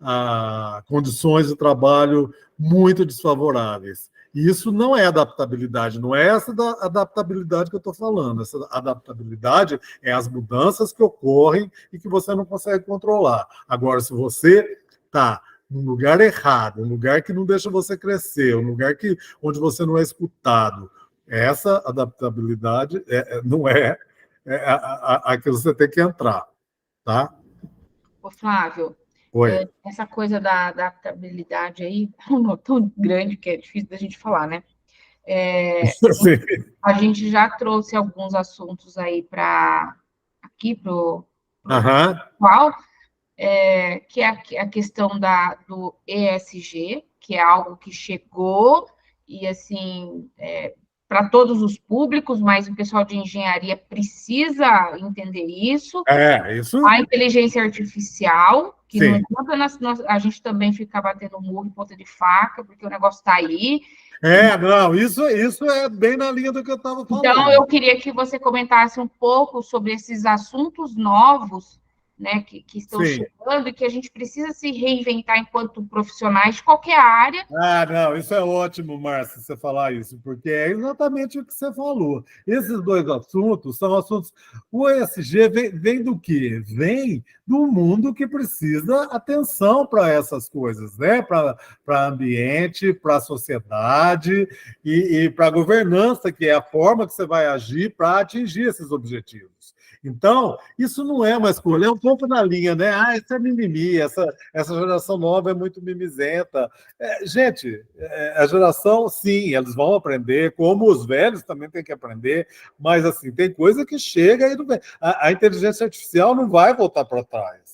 Speaker 1: a condições de trabalho muito desfavoráveis. E isso não é adaptabilidade, não é essa da adaptabilidade que eu estou falando. Essa adaptabilidade é as mudanças que ocorrem e que você não consegue controlar. Agora, se você está num lugar errado, um lugar que não deixa você crescer, um lugar onde você não é escutado, essa adaptabilidade não é a que você tem que entrar, tá?
Speaker 2: Ô, Flávio,
Speaker 1: Oi.
Speaker 2: essa coisa da adaptabilidade aí, tão grande que é difícil da gente falar, né?
Speaker 1: Sim.
Speaker 2: A gente já trouxe alguns assuntos aí para aqui para o qual, que é a questão do ESG, que é algo que chegou e assim para todos os públicos, mas o pessoal de engenharia precisa entender isso.
Speaker 1: Isso.
Speaker 2: A inteligência artificial, que Sim. Não adianta a gente também ficar batendo murro em ponta de faca, porque o negócio está aí.
Speaker 1: Não, isso é bem na linha do que eu estava falando.
Speaker 2: Então, eu queria que você comentasse um pouco sobre esses assuntos novos, né, que estão
Speaker 1: Sim.
Speaker 2: chegando e que a gente precisa se reinventar enquanto profissionais de qualquer área.
Speaker 1: Não, isso é ótimo, Márcia, você falar isso, porque é exatamente o que você falou. Esses dois assuntos são assuntos... O ESG vem do quê? Vem do mundo que precisa atenção para essas coisas, né? Para ambiente, para a sociedade e para a governança, que é a forma que você vai agir para atingir esses objetivos. Então, isso não é uma escolha, é um pouco na linha, né? Isso é mimimi, essa geração nova é muito mimizenta. Gente, a geração, sim, eles vão aprender, como os velhos também têm que aprender, mas, assim, tem coisa que chega e não vem. A inteligência artificial não vai voltar para trás.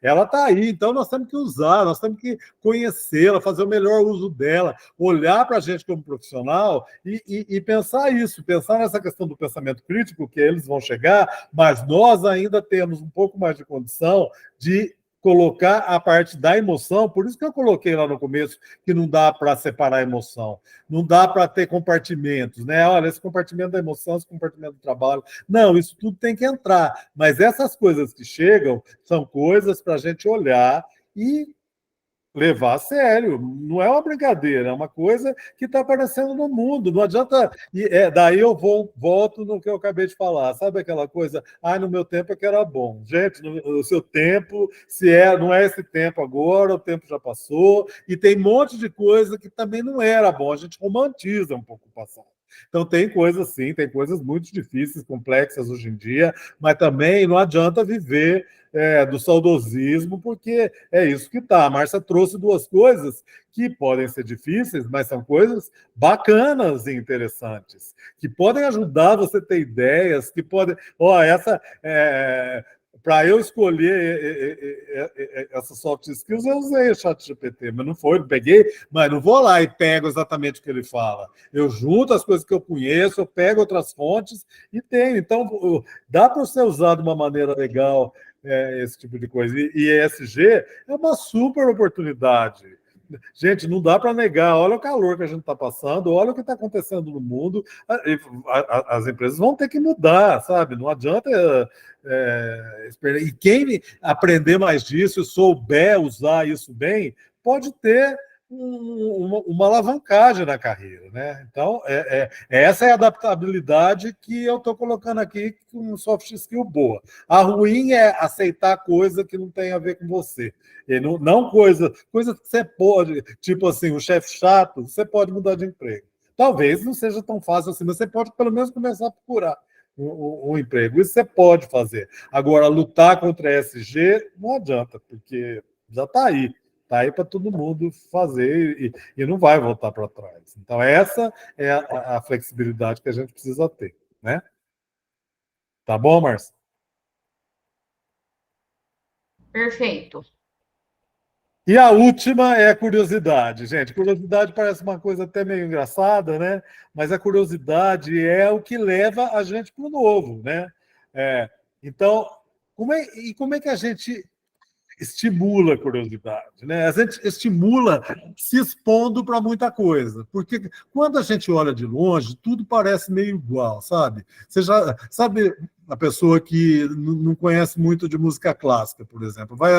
Speaker 1: Ela está aí, então nós temos que usar, nós temos que conhecê-la, fazer o melhor uso dela, olhar para a gente como profissional e pensar isso, pensar nessa questão do pensamento crítico, que eles vão chegar, mas nós ainda temos um pouco mais de condição de colocar a parte da emoção, por isso que eu coloquei lá no começo que não dá para separar a emoção, não dá para ter compartimentos, né? Olha, esse compartimento da emoção, esse compartimento do trabalho, não, isso tudo tem que entrar, mas essas coisas que chegam são coisas para a gente olhar e levar a sério, não é uma brincadeira, é uma coisa que está aparecendo no mundo, não adianta... daí eu volto no que eu acabei de falar, sabe aquela coisa, no meu tempo é que era bom. Gente, no seu tempo, não é esse tempo agora, o tempo já passou, e tem um monte de coisa que também não era bom, a gente romantiza um pouco o passado. Então tem coisas sim, tem coisas muito difíceis, complexas hoje em dia, mas também não adianta viver do saudosismo, porque é isso que está. A Márcia trouxe duas coisas que podem ser difíceis, mas são coisas bacanas e interessantes, que podem ajudar você a ter ideias, que podem... Para eu escolher essas soft skills, eu usei o ChatGPT, mas não peguei, mas não vou lá e pego exatamente o que ele fala. Eu junto as coisas que eu conheço, eu pego outras fontes e tenho. Então, dá para você usar de uma maneira legal esse tipo de coisa. E ESG é uma super oportunidade. Gente, não dá para negar, olha o calor que a gente está passando, olha o que está acontecendo no mundo, as empresas vão ter que mudar, sabe? Não adianta esperar. E quem aprender mais disso e souber usar isso bem, pode ter uma alavancagem na carreira, né? Então, essa é a adaptabilidade que eu estou colocando aqui com um soft skill boa. A ruim é aceitar coisa que não tem a ver com você. E não coisa que você pode, tipo assim, um chefe chato, você pode mudar de emprego. Talvez não seja tão fácil assim, mas você pode pelo menos começar a procurar um emprego. Isso você pode fazer. Agora, lutar contra a ESG não adianta, porque já está aí. Está aí para todo mundo fazer e não vai voltar para trás. Então, essa é a flexibilidade que a gente precisa ter, né? Tá bom, Márcia?
Speaker 2: Perfeito.
Speaker 1: E a última é a curiosidade, gente. Curiosidade parece uma coisa até meio engraçada, né? Mas a curiosidade é o que leva a gente para o novo, né? Então, como é que a gente estimula a curiosidade, né? A gente estimula se expondo para muita coisa, porque quando a gente olha de longe, tudo parece meio igual, sabe? Você já sabe, a pessoa que não conhece muito de música clássica, por exemplo, vai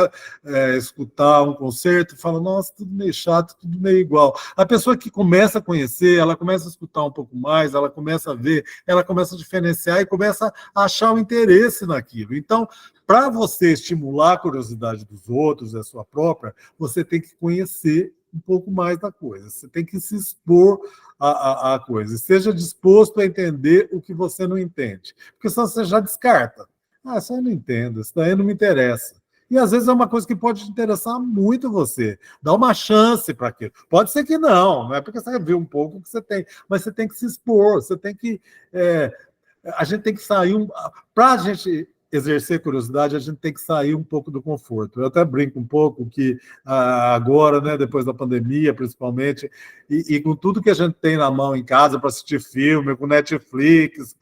Speaker 1: escutar um concerto e fala, nossa, tudo meio chato, tudo meio igual. A pessoa que começa a conhecer, ela começa a escutar um pouco mais, ela começa a ver, ela começa a diferenciar e começa a achar o interesse naquilo. Então, para você estimular a curiosidade dos outros, a sua própria, você tem que conhecer um pouco mais da coisa. Você tem que se expor à coisa. Esteja disposto a entender o que você não entende. Porque senão você já descarta. Ah, isso eu não entendo, isso daí não me interessa. E às vezes é uma coisa que pode te interessar muito você. Dá uma chance para aquilo. Pode ser que não é porque você viu um pouco que você tem, mas você tem que se expor, você tem que. A gente tem que sair. Para a gente exercer curiosidade, a gente tem que sair um pouco do conforto. Eu até brinco um pouco que agora, né, depois da pandemia, principalmente, e com tudo que a gente tem na mão em casa para assistir filme, com Netflix,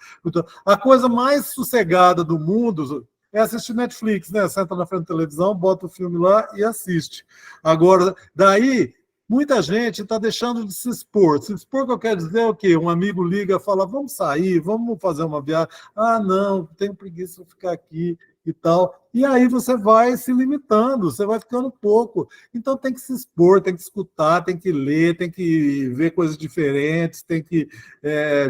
Speaker 1: a coisa mais sossegada do mundo é assistir Netflix, né? Senta na frente da televisão, bota o filme lá e assiste. Agora, daí, muita gente está deixando de se expor. Se expor, que eu quero dizer é o quê? Um amigo liga e fala, vamos sair, vamos fazer uma viagem. Ah, não, tenho preguiça de ficar aqui e tal. E aí você vai se limitando, você vai ficando pouco. Então tem que se expor, tem que escutar, tem que ler, tem que ver coisas diferentes, tem que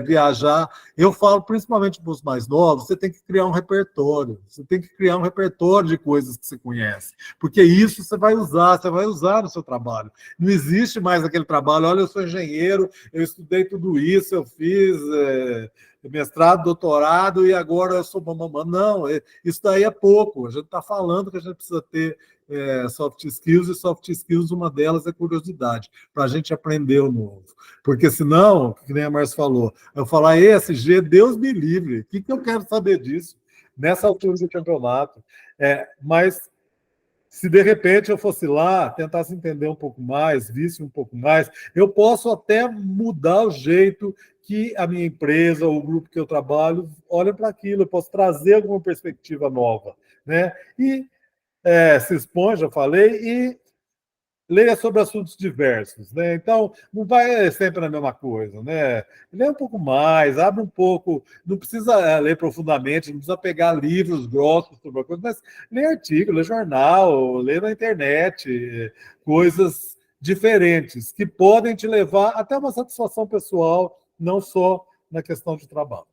Speaker 1: viajar. Eu falo principalmente para os mais novos, você tem que criar um repertório. Você tem que criar um repertório de coisas que você conhece. Porque isso você vai usar no seu trabalho. Não existe mais aquele trabalho, olha, eu sou engenheiro, eu estudei tudo isso, eu fiz mestrado, doutorado e agora eu sou mamãe. Não, isso daí é pouco. A gente está falando que a gente precisa ter soft skills, e soft skills, uma delas é curiosidade, para a gente aprender o novo. Porque senão, que nem a Márcia falou, eu falar ESG, Deus me livre, o que eu quero saber disso nessa altura do campeonato? Mas se de repente eu fosse lá, tentasse entender um pouco mais, visse um pouco mais, eu posso até mudar o jeito que a minha empresa ou o grupo que eu trabalho olha para aquilo, eu posso trazer alguma perspectiva nova, né? E se expõe, já falei, e leia sobre assuntos diversos, né? Então, não vai sempre na mesma coisa, né? Lê um pouco mais, abre um pouco, não precisa ler profundamente, não precisa pegar livros grossos sobre a coisa, mas lê artigo, lê jornal, lê na internet, coisas diferentes que podem te levar até uma satisfação pessoal, não só na questão de trabalho.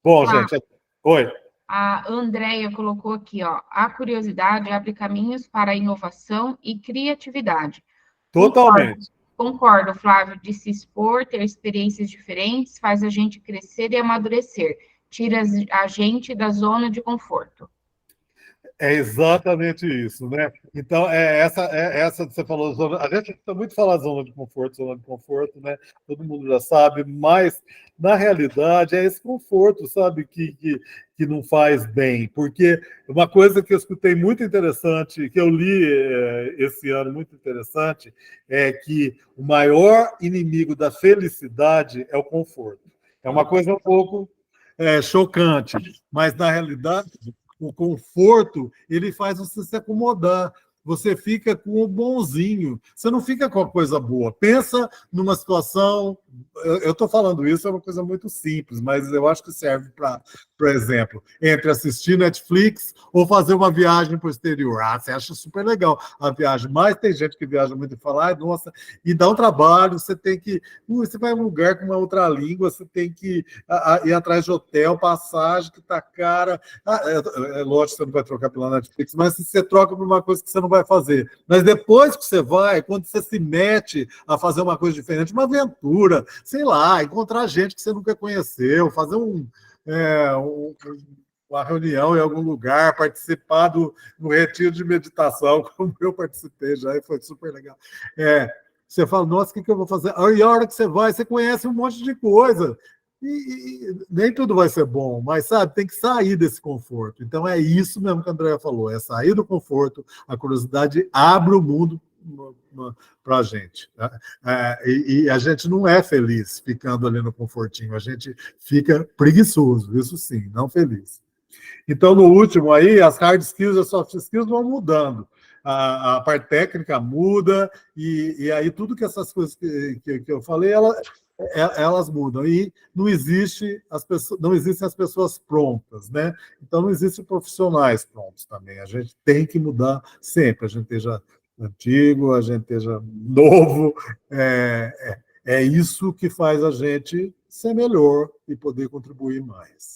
Speaker 1: Bom, gente, oi.
Speaker 2: A Andréia colocou aqui, ó, a curiosidade abre caminhos para a inovação e criatividade.
Speaker 1: Totalmente.
Speaker 2: Concordo, Flávio, de se expor, ter experiências diferentes, faz a gente crescer e amadurecer, tira a gente da zona de conforto.
Speaker 1: É exatamente isso, né? Então, essa que você falou, a gente está muito falando zona de conforto, né? Todo mundo já sabe, mas, na realidade, é esse conforto, sabe, que não faz bem. Porque uma coisa que eu escutei muito interessante, que eu li esse ano, muito interessante, é que o maior inimigo da felicidade é o conforto. É uma coisa um pouco chocante, mas, na realidade, o conforto, ele faz você se acomodar. Você fica com o bonzinho, você não fica com a coisa boa. Pensa numa situação, eu estou falando isso, é uma coisa muito simples, mas eu acho que serve para, por exemplo, entre assistir Netflix ou fazer uma viagem para o exterior. Ah, você acha super legal a viagem, mas tem gente que viaja muito e fala, ah, nossa, e dá um trabalho, você tem que, você vai em um lugar com uma outra língua, você tem que ir atrás de hotel, passagem que está cara. É lógico que você não vai trocar pela Netflix, mas você troca por uma coisa que você não vai fazer. Mas depois que você vai, quando você se mete a fazer uma coisa diferente, uma aventura, sei lá, encontrar gente que você nunca conheceu, fazer uma reunião em algum lugar, participar do retiro de meditação, como eu participei já, e foi super legal. Você fala, nossa, o que eu vou fazer? E a hora que você vai, você conhece um monte de coisa. E nem tudo vai ser bom, mas, sabe, tem que sair desse conforto. Então, é isso mesmo que a Andréa falou, é sair do conforto, a curiosidade abre o mundo para a gente. E a gente não é feliz ficando ali no confortinho, a gente fica preguiçoso, isso sim, não feliz. Então, no último aí, as hard skills e as soft skills vão mudando. A parte técnica muda, e aí tudo que essas coisas que eu falei, elas mudam. E não existem as pessoas prontas, né? Então, não existem profissionais prontos também. A gente tem que mudar sempre. A gente esteja antigo, a gente esteja novo. É isso que faz a gente ser melhor e poder contribuir mais.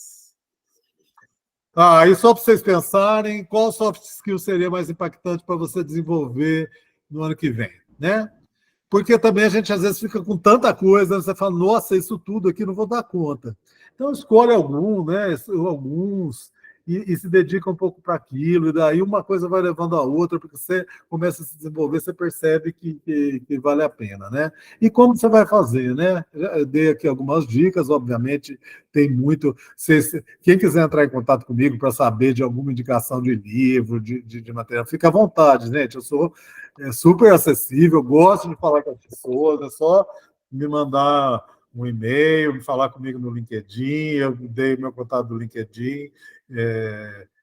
Speaker 1: E só para vocês pensarem, qual soft skill seria mais impactante para você desenvolver no ano que vem, né? Porque também a gente às vezes fica com tanta coisa, você fala, nossa, isso tudo aqui não vou dar conta. Então escolhe algum, né? Alguns, e se dedica um pouco para aquilo, e daí uma coisa vai levando a outra, porque você começa a se desenvolver, você percebe que vale a pena, né? E como você vai fazer, né? Eu dei aqui algumas dicas, obviamente, tem muito. Quem quiser entrar em contato comigo para saber de alguma indicação de livro, de material, fica à vontade, gente. Eu sou super acessível, gosto de falar com as pessoas, é só me mandar um e-mail, me falar comigo no LinkedIn, eu dei meu contato do LinkedIn.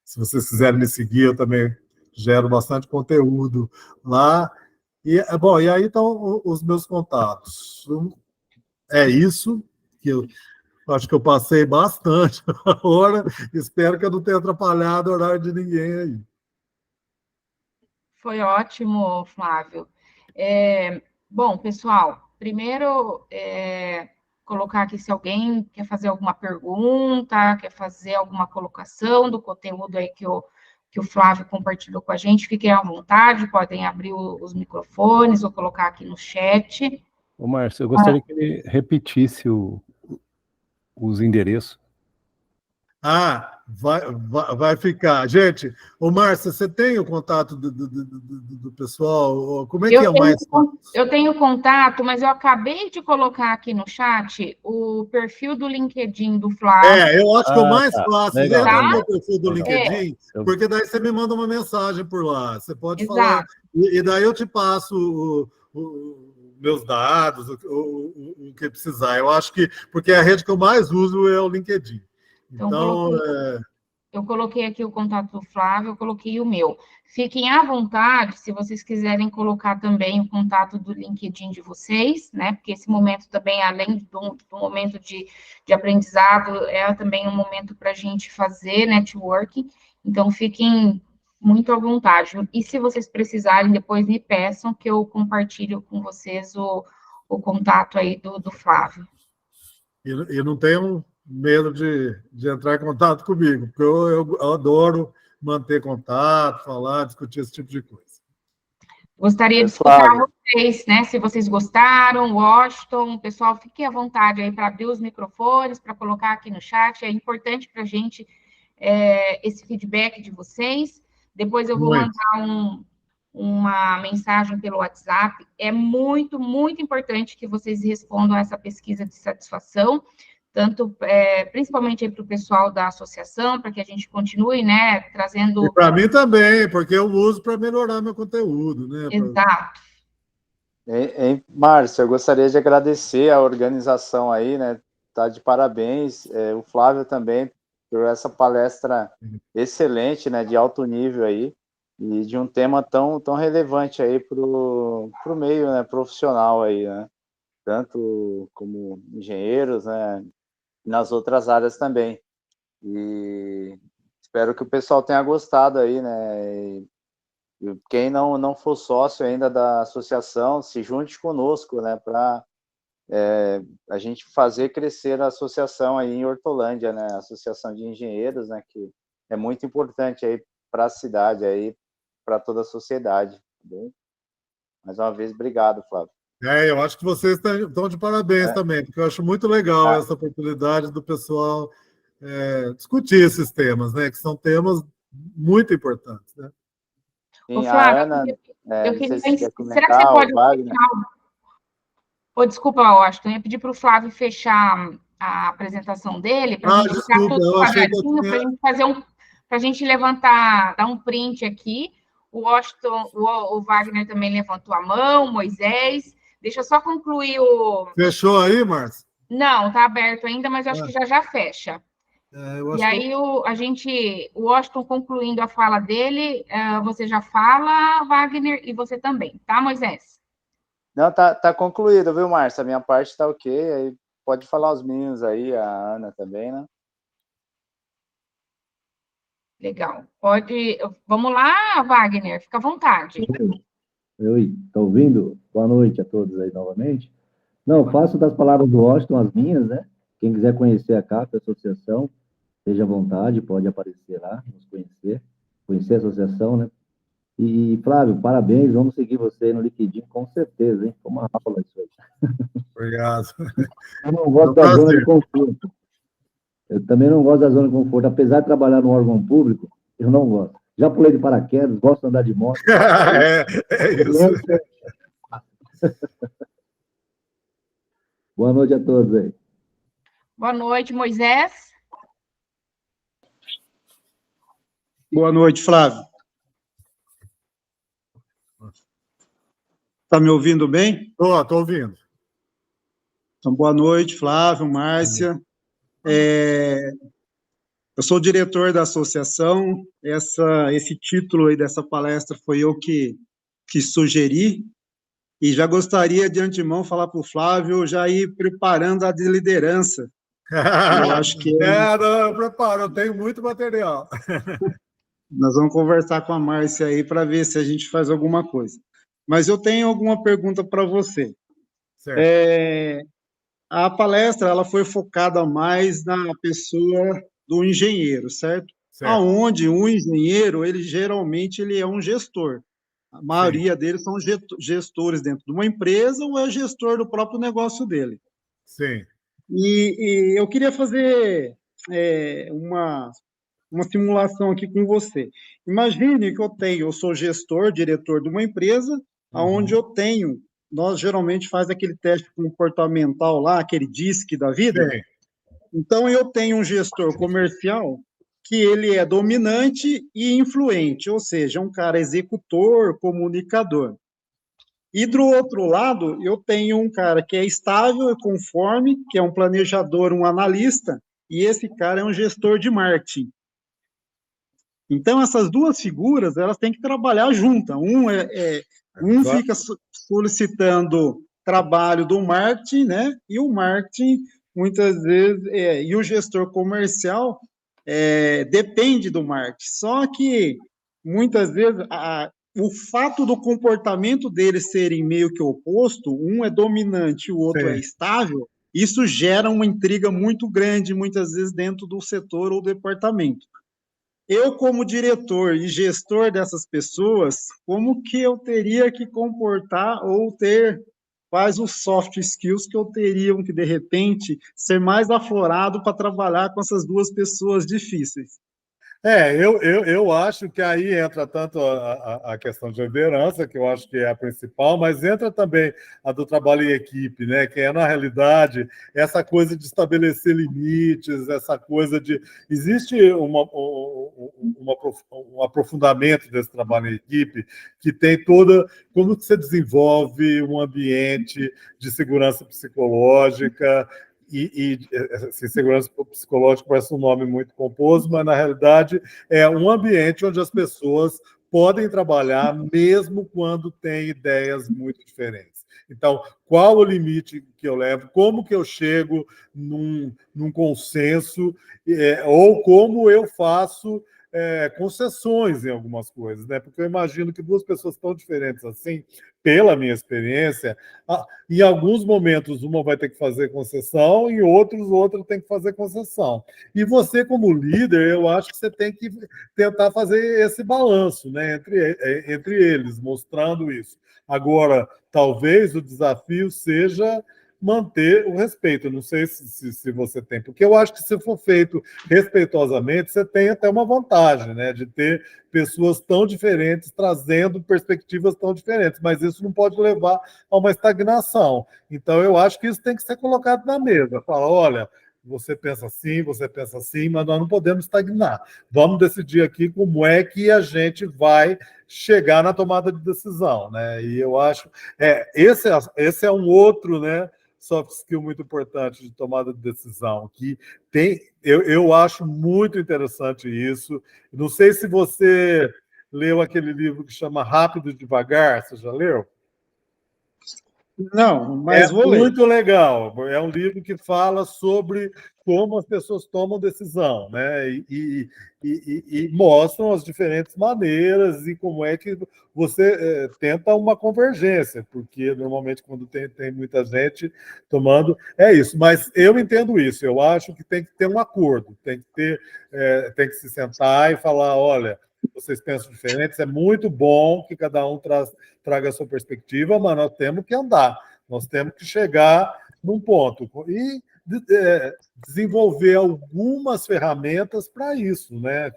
Speaker 1: Se vocês quiserem me seguir, eu também gero bastante conteúdo lá. E aí estão os meus contatos. É isso que eu acho que eu passei bastante agora. Espero que eu não tenha atrapalhado o horário de ninguém aí.
Speaker 2: Foi ótimo, Flávio. Bom, pessoal, primeiro colocar aqui se alguém quer fazer alguma pergunta, quer fazer alguma colocação do conteúdo aí que o Flávio compartilhou com a gente, fiquem à vontade, podem abrir os microfones ou colocar aqui no chat.
Speaker 3: Ô, Márcio, eu gostaria que ele repetisse os endereços.
Speaker 1: Vai ficar. Gente, ô Márcia, você tem o contato do pessoal? Como é que é mais?
Speaker 2: Eu tenho contato, mas eu acabei de colocar aqui no chat o perfil do LinkedIn do Flávio.
Speaker 1: Eu acho que é o mais fácil. Entra no meu perfil do
Speaker 3: Legal.
Speaker 1: LinkedIn, porque daí você me manda uma mensagem por lá. Você pode
Speaker 2: Exato.
Speaker 1: falar, e daí eu te passo meus dados, o que precisar. Eu acho que, porque a rede que eu mais uso é o LinkedIn. Então,
Speaker 2: eu coloquei aqui o contato do Flávio, eu coloquei o meu. Fiquem à vontade, se vocês quiserem colocar também o contato do LinkedIn de vocês, né? Porque esse momento também, além do momento de aprendizado, é também um momento para a gente fazer networking. Então, fiquem muito à vontade. E se vocês precisarem, depois me peçam que eu compartilho com vocês o contato aí do Flávio.
Speaker 1: E não tenham medo de entrar em contato comigo, porque eu adoro manter contato, falar, discutir esse tipo de coisa.
Speaker 2: Gostaria de escutar vocês, né? Se vocês gostaram, Washington, pessoal, fiquem à vontade aí para abrir os microfones, para colocar aqui no chat. É importante para a gente esse feedback de vocês. Depois eu vou mandar uma mensagem pelo WhatsApp. É muito, muito importante que vocês respondam a essa pesquisa de satisfação, tanto principalmente para o pessoal da associação, para que a gente continue, né, trazendo...
Speaker 1: E para mim também, porque eu uso para melhorar meu conteúdo, né?
Speaker 2: Exato.
Speaker 4: Márcio, eu gostaria de agradecer a organização aí, né? Tá de parabéns, o Flávio também, por essa palestra excelente, né, de alto nível aí, e de um tema tão relevante aí para o meio, né, profissional aí, né? Tanto como engenheiros, né, nas outras áreas também. E espero que o pessoal tenha gostado aí, né? E quem não for sócio ainda da associação, se junte conosco, né? Para a gente fazer crescer a associação aí em Hortolândia, né? A Associação de Engenheiros, né? Que é muito importante aí para a cidade, aí para toda a sociedade. Tá bem? Mais uma vez, obrigado, Flávio.
Speaker 1: Eu acho que vocês estão de parabéns também, porque eu acho muito legal essa oportunidade do pessoal discutir esses temas, né? Que são temas muito importantes, né?
Speaker 4: Sim, Flávio, a Ana,
Speaker 2: eu queria... Será que você pode fechar... desculpa, Washington, eu ia pedir para o Flávio fechar a apresentação dele, para a gente ficar tudo quadradinho, para a gente fazer para a gente levantar, dar um print aqui. O Washington, o Wagner também levantou a mão, Moisés. Deixa eu só concluir o...
Speaker 1: Fechou aí, Márcio?
Speaker 2: Não, está aberto ainda, mas eu acho que já fecha. E aí, o Washington concluindo a fala dele, você já fala, Wagner, e você também, tá, Moisés?
Speaker 4: Não, tá concluído, viu, Márcia? A minha parte está ok, aí pode falar os meninos aí, a Ana também, né?
Speaker 2: Legal. Pode. Vamos lá, Wagner, fica à vontade.
Speaker 7: Oi, tá ouvindo? Boa noite a todos aí novamente. Não, faço das palavras do Washington as minhas, né? Quem quiser conhecer a CAP, a associação, esteja à vontade, pode aparecer lá, nos conhecer a associação, né? E, Flávio, parabéns, vamos seguir você aí no LinkedIn, com certeza, hein? Foi uma aula isso aí.
Speaker 1: Obrigado.
Speaker 7: Eu não gosto da zona de conforto. Eu também não gosto da zona de conforto. Apesar de trabalhar no órgão público, eu não gosto. Já pulei de paraquedas, gosto de andar de moto.
Speaker 1: É isso.
Speaker 7: Boa noite a todos aí.
Speaker 2: Boa noite, Moisés.
Speaker 8: Boa noite, Flávio. Está me ouvindo bem?
Speaker 1: Estou ouvindo.
Speaker 8: Então, boa noite, Flávio, Márcia. Eu sou o diretor da associação. Esse título aí dessa palestra foi eu que sugeri. E já gostaria, de antemão, falar para o Flávio já ir preparando a de liderança. Eu acho que
Speaker 1: não, eu preparo, eu tenho muito material.
Speaker 8: nós vamos conversar com a Márcia aí para ver se a gente faz alguma coisa. Mas eu tenho alguma pergunta para você.
Speaker 1: Certo.
Speaker 8: A palestra ela foi focada mais na pessoa do engenheiro, certo? Aonde um engenheiro, geralmente ele é um gestor. A maioria deles são gestores dentro de uma empresa ou é gestor do próprio negócio dele.
Speaker 1: Sim.
Speaker 8: E eu queria fazer uma simulação aqui com você. Imagine que eu sou gestor, diretor de uma empresa, onde nós geralmente faz aquele teste comportamental lá, aquele DISC da vida.
Speaker 1: Sim.
Speaker 8: Então, eu tenho um gestor comercial que ele é dominante e influente, ou seja, um cara executor, comunicador. E do outro lado, eu tenho um cara que é estável e conforme, que é um planejador, um analista, e esse cara é um gestor de marketing. Então, essas duas figuras, elas têm que trabalhar juntas. Um fica solicitando trabalho do marketing, né? E o marketing, muitas vezes, e o gestor comercial depende do marketing. Só que, muitas vezes, o fato do comportamento deles serem meio que oposto, um é dominante e o outro é estável, isso gera uma intriga muito grande, muitas vezes, dentro do setor ou departamento. Eu, como diretor e gestor dessas pessoas, como que eu teria que comportar ou ter quais os soft skills que eu teria que, de repente, ser mais aflorado para trabalhar com essas duas pessoas difíceis?
Speaker 1: Eu acho que aí entra tanto a questão de liderança, que eu acho que é a principal, mas entra também a do trabalho em equipe, né? Que é, na realidade, essa coisa de estabelecer limites, essa coisa de... Existe um aprofundamento desse trabalho em equipe que tem toda... Como você desenvolve um ambiente de segurança psicológica, assim, segurança psicológica parece um nome muito composto, mas, na realidade, é um ambiente onde as pessoas podem trabalhar mesmo quando têm ideias muito diferentes. Então, qual o limite que eu levo? Como que eu chego num consenso? Ou como eu faço concessões em algumas coisas, né? Porque eu imagino que duas pessoas tão diferentes assim, pela minha experiência, em alguns momentos uma vai ter que fazer concessão, em outros outra tem que fazer concessão. E você, como líder, eu acho que você tem que tentar fazer esse balanço, né, entre eles, mostrando isso. Agora, talvez o desafio seja manter o respeito. Eu não sei se você tem, porque eu acho que se for feito respeitosamente, você tem até uma vantagem, né, de ter pessoas tão diferentes trazendo perspectivas tão diferentes, mas isso não pode levar a uma estagnação. Então, eu acho que isso tem que ser colocado na mesa. Fala, olha, você pensa assim, mas nós não podemos estagnar. Vamos decidir aqui como é que a gente vai chegar na tomada de decisão, né? E eu acho... esse é um outro, né, soft skill muito importante de tomada de decisão, que tem... Eu acho muito interessante isso. Não sei se você leu aquele livro que chama Rápido e Devagar, você já leu?
Speaker 8: Não, mas vou ler.
Speaker 1: Muito legal. É um livro que fala sobre como as pessoas tomam decisão, né? E mostram as diferentes maneiras e como é que você tenta uma convergência, porque normalmente quando tem muita gente tomando, é isso. Mas eu entendo isso, eu acho que tem que ter um acordo, tem que se sentar e falar, olha, vocês pensam diferentes, é muito bom que cada um traga a sua perspectiva, mas nós temos que andar. Nós temos que chegar num ponto e desenvolver algumas ferramentas para isso, né?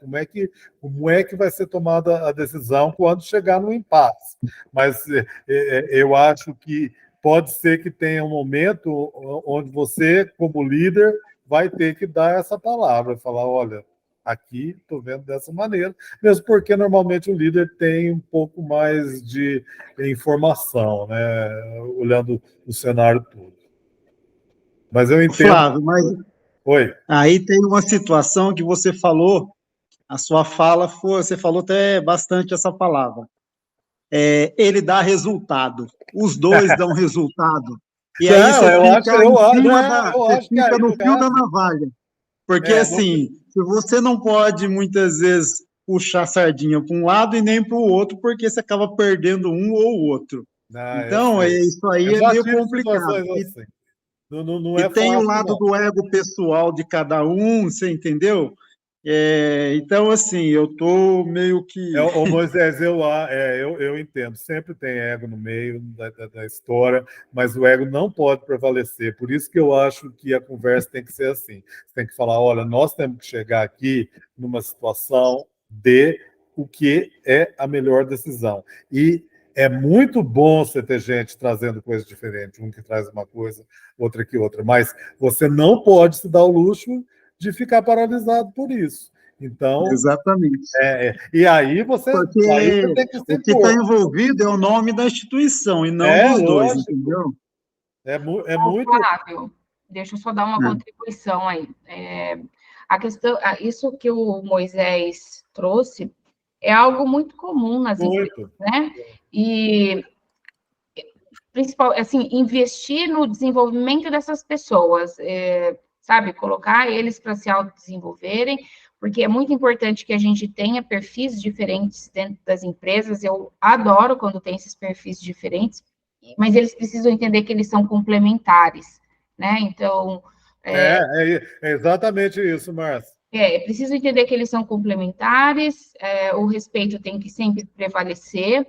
Speaker 1: Como é que vai ser tomada a decisão quando chegar no impasse? Mas eu acho que pode ser que tenha um momento onde você, como líder, vai ter que dar essa palavra, falar, olha, aqui estou vendo dessa maneira, mesmo porque normalmente o líder tem um pouco mais de informação, né? Olhando o cenário todo. Mas eu entendo.
Speaker 8: Flávio, mas
Speaker 1: Oi.
Speaker 8: aí tem uma situação que você falou, a sua fala foi, você falou até bastante essa palavra. Ele dá resultado. Os dois dão resultado. E aí você fica você fica no fio da navalha. Porque, assim, você não pode, muitas vezes, puxar a sardinha para um lado e nem para o outro, porque você acaba perdendo um ou o outro. Então, isso aí é meio complicado.
Speaker 1: Assim. Não
Speaker 8: e
Speaker 1: é
Speaker 8: tem
Speaker 1: fácil,
Speaker 8: o lado do ego pessoal de cada um, você entendeu? Então, assim, eu tô meio que...
Speaker 1: Moisés, eu entendo. Sempre tem ego no meio da história, mas o ego não pode prevalecer. Por isso que eu acho que a conversa tem que ser assim. Você tem que falar, olha, nós temos que chegar aqui numa situação de o que é a melhor decisão. E é muito bom você ter gente trazendo coisas diferentes, um que traz uma coisa, outra que outra, mas você não pode se dar o luxo de ficar paralisado por isso. Então,
Speaker 8: exatamente.
Speaker 1: E aí você
Speaker 8: tem que se o que está envolvido é o nome da instituição e não dos dois, entendeu?
Speaker 1: É muito.
Speaker 2: Flávio, deixa eu só dar uma contribuição aí. A questão, isso que o Moisés trouxe é algo muito comum nas empresas, né? E principal, assim, investir no desenvolvimento dessas pessoas, sabe, colocar eles para se autodesenvolverem, porque é muito importante que a gente tenha perfis diferentes dentro das empresas. Eu adoro quando tem esses perfis diferentes, mas eles precisam entender que eles são complementares, né? Então...
Speaker 1: É exatamente isso, Márcia.
Speaker 2: Preciso entender que eles são complementares, o respeito tem que sempre prevalecer,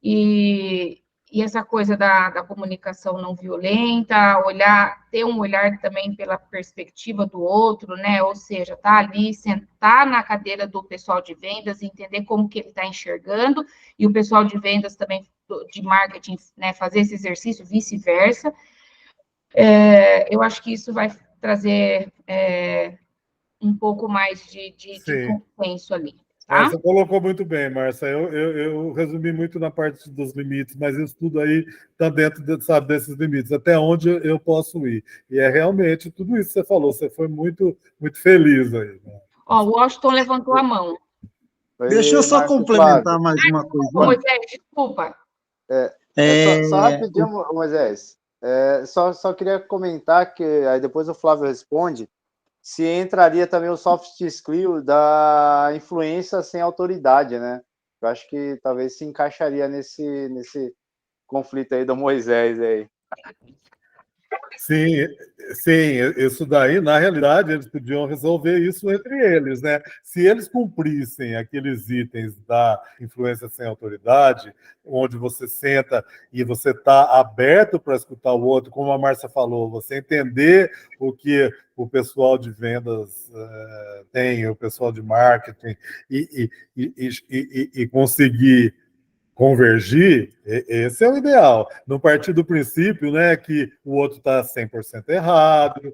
Speaker 2: e essa coisa da comunicação não violenta, ter um olhar também pela perspectiva do outro, né? Ou seja, tá ali, sentar na cadeira do pessoal de vendas, entender como que ele está enxergando, e o pessoal de vendas também, de marketing, né, fazer esse exercício, vice-versa. Eu acho que isso vai trazer um pouco mais de consenso ali. Tá?
Speaker 1: Você colocou muito bem, Márcia. Eu resumi muito na parte dos limites, mas isso tudo aí está dentro desses limites, até onde eu posso ir. E é realmente tudo isso que você falou, você foi muito, muito feliz aí. Né?
Speaker 2: O Washington levantou a mão.
Speaker 8: Deixa eu só complementar mais uma coisa.
Speaker 2: Moisés, desculpa.
Speaker 4: Só rapidinho, Moisés. Só queria comentar que aí depois o Flávio responde. Se entraria também o soft skill da influência sem autoridade, né? Eu acho que talvez se encaixaria nesse conflito aí do Moisés aí.
Speaker 1: Sim, isso daí, na realidade, eles podiam resolver isso entre eles, né? Se eles cumprissem aqueles itens da influência sem autoridade, onde você senta e você está aberto para escutar o outro, como a Márcia falou, você entender o que o pessoal de vendas tem, o pessoal de marketing, e conseguir convergir, esse é o ideal. Não partir do princípio, né, que o outro está 100% errado,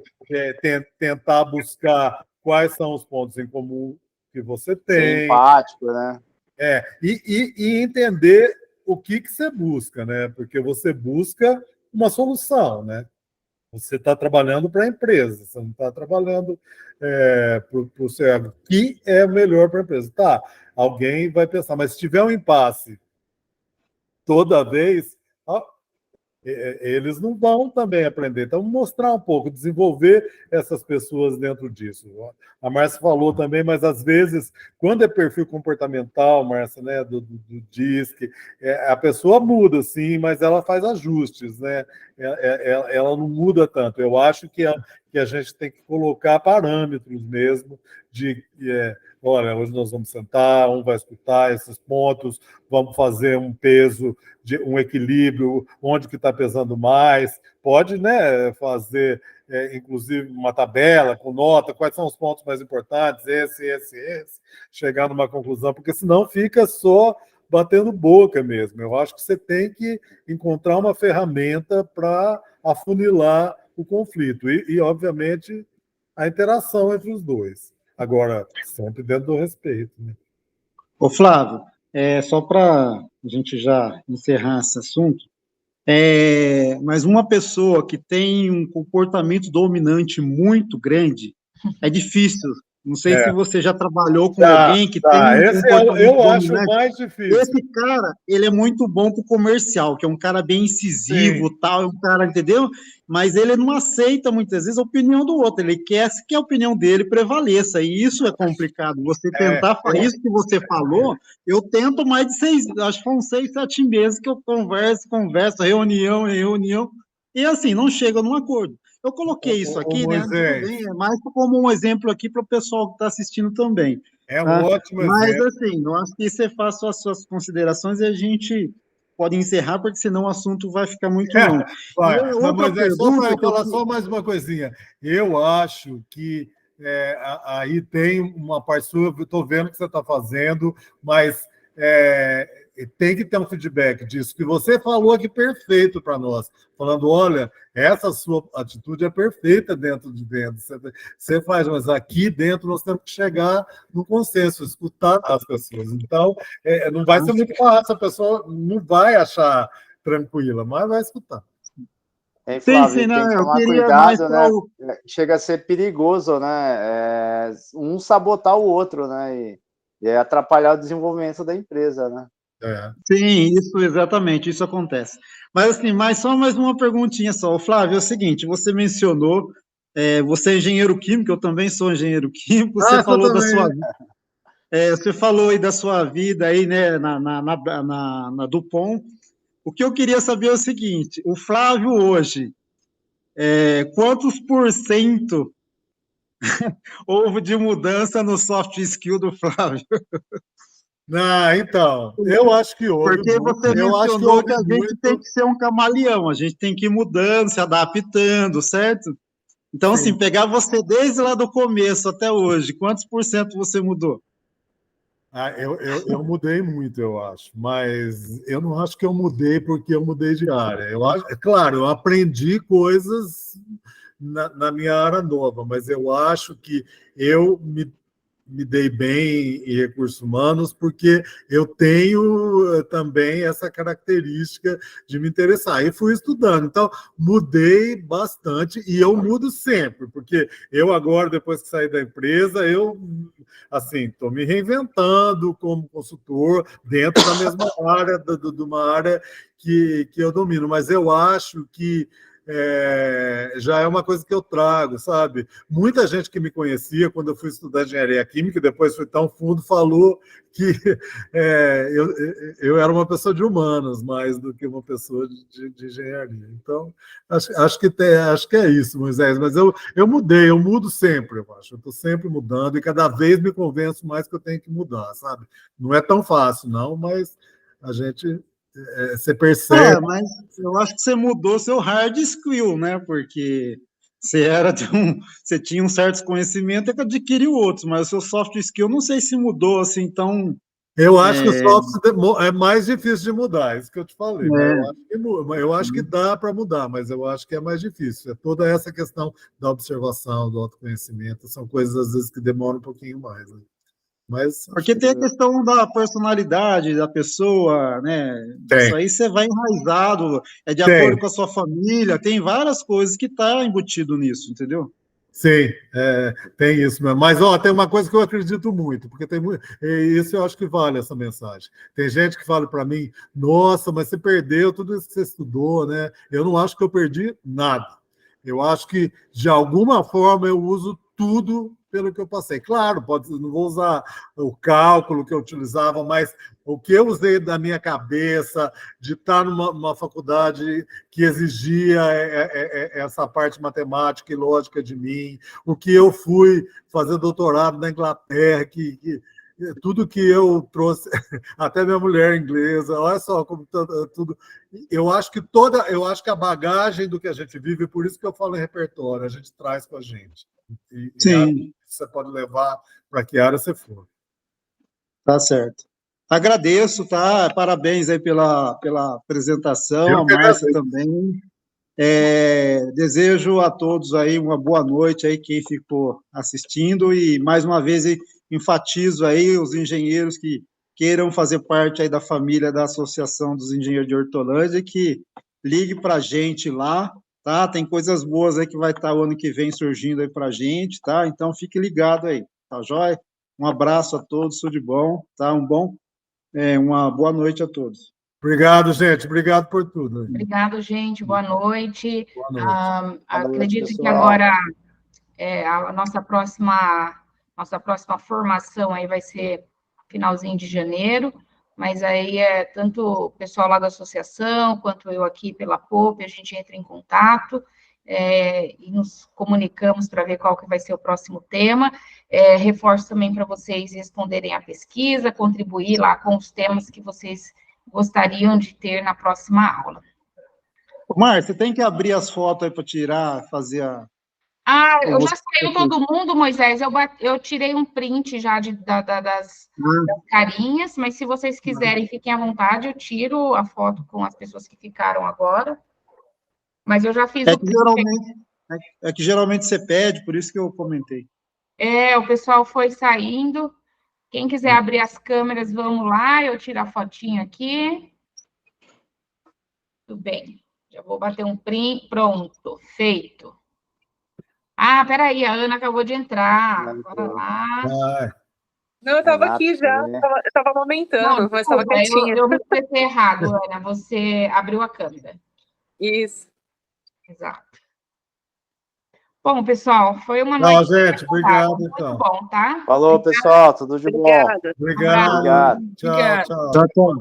Speaker 1: tentar buscar quais são os pontos em comum que você tem.
Speaker 4: Ser empático, né?
Speaker 1: E entender o que você busca, né? Porque você busca uma solução, né? Você está trabalhando para a empresa, você não está trabalhando para o seu ego. O que é melhor para a empresa? Tá, alguém vai pensar, mas se tiver um impasse toda vez, eles não vão também aprender. Então, mostrar um pouco, desenvolver essas pessoas dentro disso. A Márcia falou também, mas às vezes, quando é perfil comportamental, Márcia, né, do DISC, a pessoa muda, sim, mas ela faz ajustes, né? Ela não muda tanto. Eu acho que a gente tem que colocar parâmetros mesmo de... olha, hoje nós vamos sentar, um vai escutar esses pontos, vamos fazer um peso, um equilíbrio, onde que está pesando mais. Pode, né, fazer, inclusive, uma tabela com nota, quais são os pontos mais importantes, esse, chegar numa conclusão, porque senão fica só batendo boca mesmo. Eu acho que você tem que encontrar uma ferramenta para afunilar o conflito e, obviamente, a interação entre os dois. Agora, sempre dentro do respeito. Né?
Speaker 8: Ô, Flávio, só para a gente já encerrar esse assunto, mas uma pessoa que tem um comportamento dominante muito grande, é difícil. Não sei se você já trabalhou com alguém que tem um
Speaker 1: esse
Speaker 8: comportamento
Speaker 1: eu
Speaker 8: dominante.
Speaker 1: acho mais difícil.
Speaker 8: Esse cara, ele é muito bom pro comercial, que é um cara bem incisivo, tal, é um cara, entendeu? Mas ele não aceita muitas vezes a opinião do outro, ele quer que a opinião dele prevaleça, e isso é complicado. Você tentar fazer isso que você falou, eu tento mais de 6, acho que foram 6, 7 meses que eu converso, reunião, e assim, não chega num acordo. Eu coloquei isso aqui, né? Tudo bem, é mais como um exemplo aqui para o pessoal que está assistindo também.
Speaker 1: É um ótimo exemplo.
Speaker 8: Mas, assim, eu acho que você faz as suas considerações e a gente pode encerrar, porque senão o assunto vai ficar muito longo.
Speaker 1: Mas só para falar só mais uma coisinha. Eu acho que aí tem uma parte sua, eu estou vendo o que você está fazendo, mas tem que ter um feedback disso, que você falou aqui perfeito para nós, falando, olha, essa sua atitude é perfeita dentro de dentro, você faz, mas aqui dentro nós temos que chegar no consenso, escutar as pessoas. Então, não vai ser muito fácil, a pessoa não vai achar tranquila, mas vai escutar.
Speaker 4: Flávio, tem que tomar cuidado, né? Chega a ser perigoso, né? Um sabotar o outro, né? E atrapalhar o desenvolvimento da empresa, né?
Speaker 8: Sim, isso, exatamente, isso acontece. Mas assim, só mais uma perguntinha só. Flávio, é o seguinte, você mencionou, você é engenheiro químico, eu também sou engenheiro químico, você falou da sua vida. Você falou aí da sua vida aí, né, na Dupont. O que eu queria saber é o seguinte, o Flávio hoje, quantos % houve de mudança no soft skill do Flávio?
Speaker 1: Então, eu acho que houve.
Speaker 8: Porque você mencionou que a gente tem que ser um camaleão, a gente tem que ir mudando, se adaptando, certo? Então, assim, pegar você desde lá do começo até hoje, quantos % você mudou?
Speaker 1: Eu mudei muito, eu acho, mas eu não acho que eu mudei porque eu mudei de área. Eu acho, claro, eu aprendi coisas na minha área nova, mas eu acho que eu me dei bem em recursos humanos porque eu tenho também essa característica de me interessar. E fui estudando. Então, mudei bastante e eu mudo sempre, porque eu agora, depois que saí da empresa, eu, assim, estou me reinventando como consultor dentro da mesma área, de uma área que eu domino. Mas eu acho que já é uma coisa que eu trago, sabe? Muita gente que me conhecia quando eu fui estudar engenharia química, e depois fui tão fundo, falou que eu era uma pessoa de humanas mais do que uma pessoa de engenharia. Então, acho que é isso, Moisés. Mas eu mudei, eu mudo sempre, eu acho. Eu estou sempre mudando e cada vez me convenço mais que eu tenho que mudar, sabe? Não é tão fácil, não, mas a gente... você percebe.
Speaker 8: Mas eu acho que você mudou seu hard skill, né? Porque você tinha um certo conhecimento e adquiriu outros, mas o seu soft skill não sei se mudou assim, então.
Speaker 1: Eu acho que o soft é mais difícil de mudar, isso que eu te falei. Eu acho que dá para mudar, mas eu acho que é mais difícil. É toda essa questão da observação, do autoconhecimento, são coisas às vezes que demoram um pouquinho mais. Né?
Speaker 8: Porque tem a questão da personalidade da pessoa, né? Isso aí você vai enraizado, de acordo com a sua família, tem várias coisas que está embutido nisso, entendeu?
Speaker 1: Sim, tem isso mesmo. Mas ó, tem uma coisa que eu acredito muito, porque isso eu acho que vale essa mensagem. Tem gente que fala para mim, nossa, mas você perdeu tudo isso que você estudou, né? Eu não acho que eu perdi nada. Eu acho que, de alguma forma, eu uso tudo pelo que eu passei. Claro, não vou usar o cálculo que eu utilizava, mas o que eu usei da minha cabeça, de estar numa faculdade que exigia essa parte matemática e lógica de mim, o que eu fui fazer doutorado na Inglaterra, tudo que eu trouxe, até minha mulher inglesa, olha só como tudo. Eu acho que a bagagem do que a gente vive, por isso que eu falo em repertório, a gente traz com a gente.
Speaker 8: Sim.
Speaker 1: Você pode levar para que área você for.
Speaker 8: Tá certo. Agradeço, tá? Parabéns aí pela apresentação, a Márcia também. Desejo a todos aí uma boa noite aí, quem ficou assistindo, e mais uma vez enfatizo aí os engenheiros que queiram fazer parte aí da família da Associação dos Engenheiros de Hortolândia, que ligue para a gente lá, tá? Tem coisas boas aí que vai estar o ano que vem surgindo aí para a gente, tá? Então fique ligado aí, tá joia? Um abraço a todos, tudo de bom, tá? Uma boa noite a todos.
Speaker 1: Obrigado, gente. Obrigado por tudo.
Speaker 2: Obrigado, gente. Boa noite.
Speaker 1: Boa noite.
Speaker 2: Acredito que agora a nossa próxima formação aí vai ser finalzinho de janeiro, mas aí tanto o pessoal lá da associação, quanto eu aqui pela POP, a gente entra em contato e nos comunicamos para ver qual que vai ser o próximo tema. Reforço também para vocês responderem à pesquisa, contribuir lá com os temas que vocês gostariam de ter na próxima aula.
Speaker 8: Márcia, você tem que abrir as fotos aí para tirar, fazer a...
Speaker 2: Eu já saiu todo mundo, Moisés. Eu tirei um print já das carinhas, mas se vocês quiserem, fiquem à vontade, eu tiro a foto com as pessoas que ficaram agora. Mas eu já fiz o print.
Speaker 8: Que geralmente você pede, por isso que eu comentei.
Speaker 2: O pessoal foi saindo. Quem quiser abrir as câmeras, vamos lá. Eu tiro a fotinha aqui. Tudo bem. Já vou bater um print. Pronto, feito. Peraí, a Ana acabou de entrar. Bora lá.
Speaker 9: Não, eu estava aqui já, eu estava amamentando, mas estava quietinha.
Speaker 2: Eu me expressei errado, Ana. Você abriu a câmera.
Speaker 9: Isso.
Speaker 2: Exato. Bom, pessoal, foi uma noite...
Speaker 1: gente, obrigado,
Speaker 2: muito bom, tá?
Speaker 4: Falou, pessoal, tudo de bom.
Speaker 9: Obrigada.
Speaker 1: Obrigado.
Speaker 4: Obrigado.
Speaker 1: Tchau.
Speaker 8: Tchau.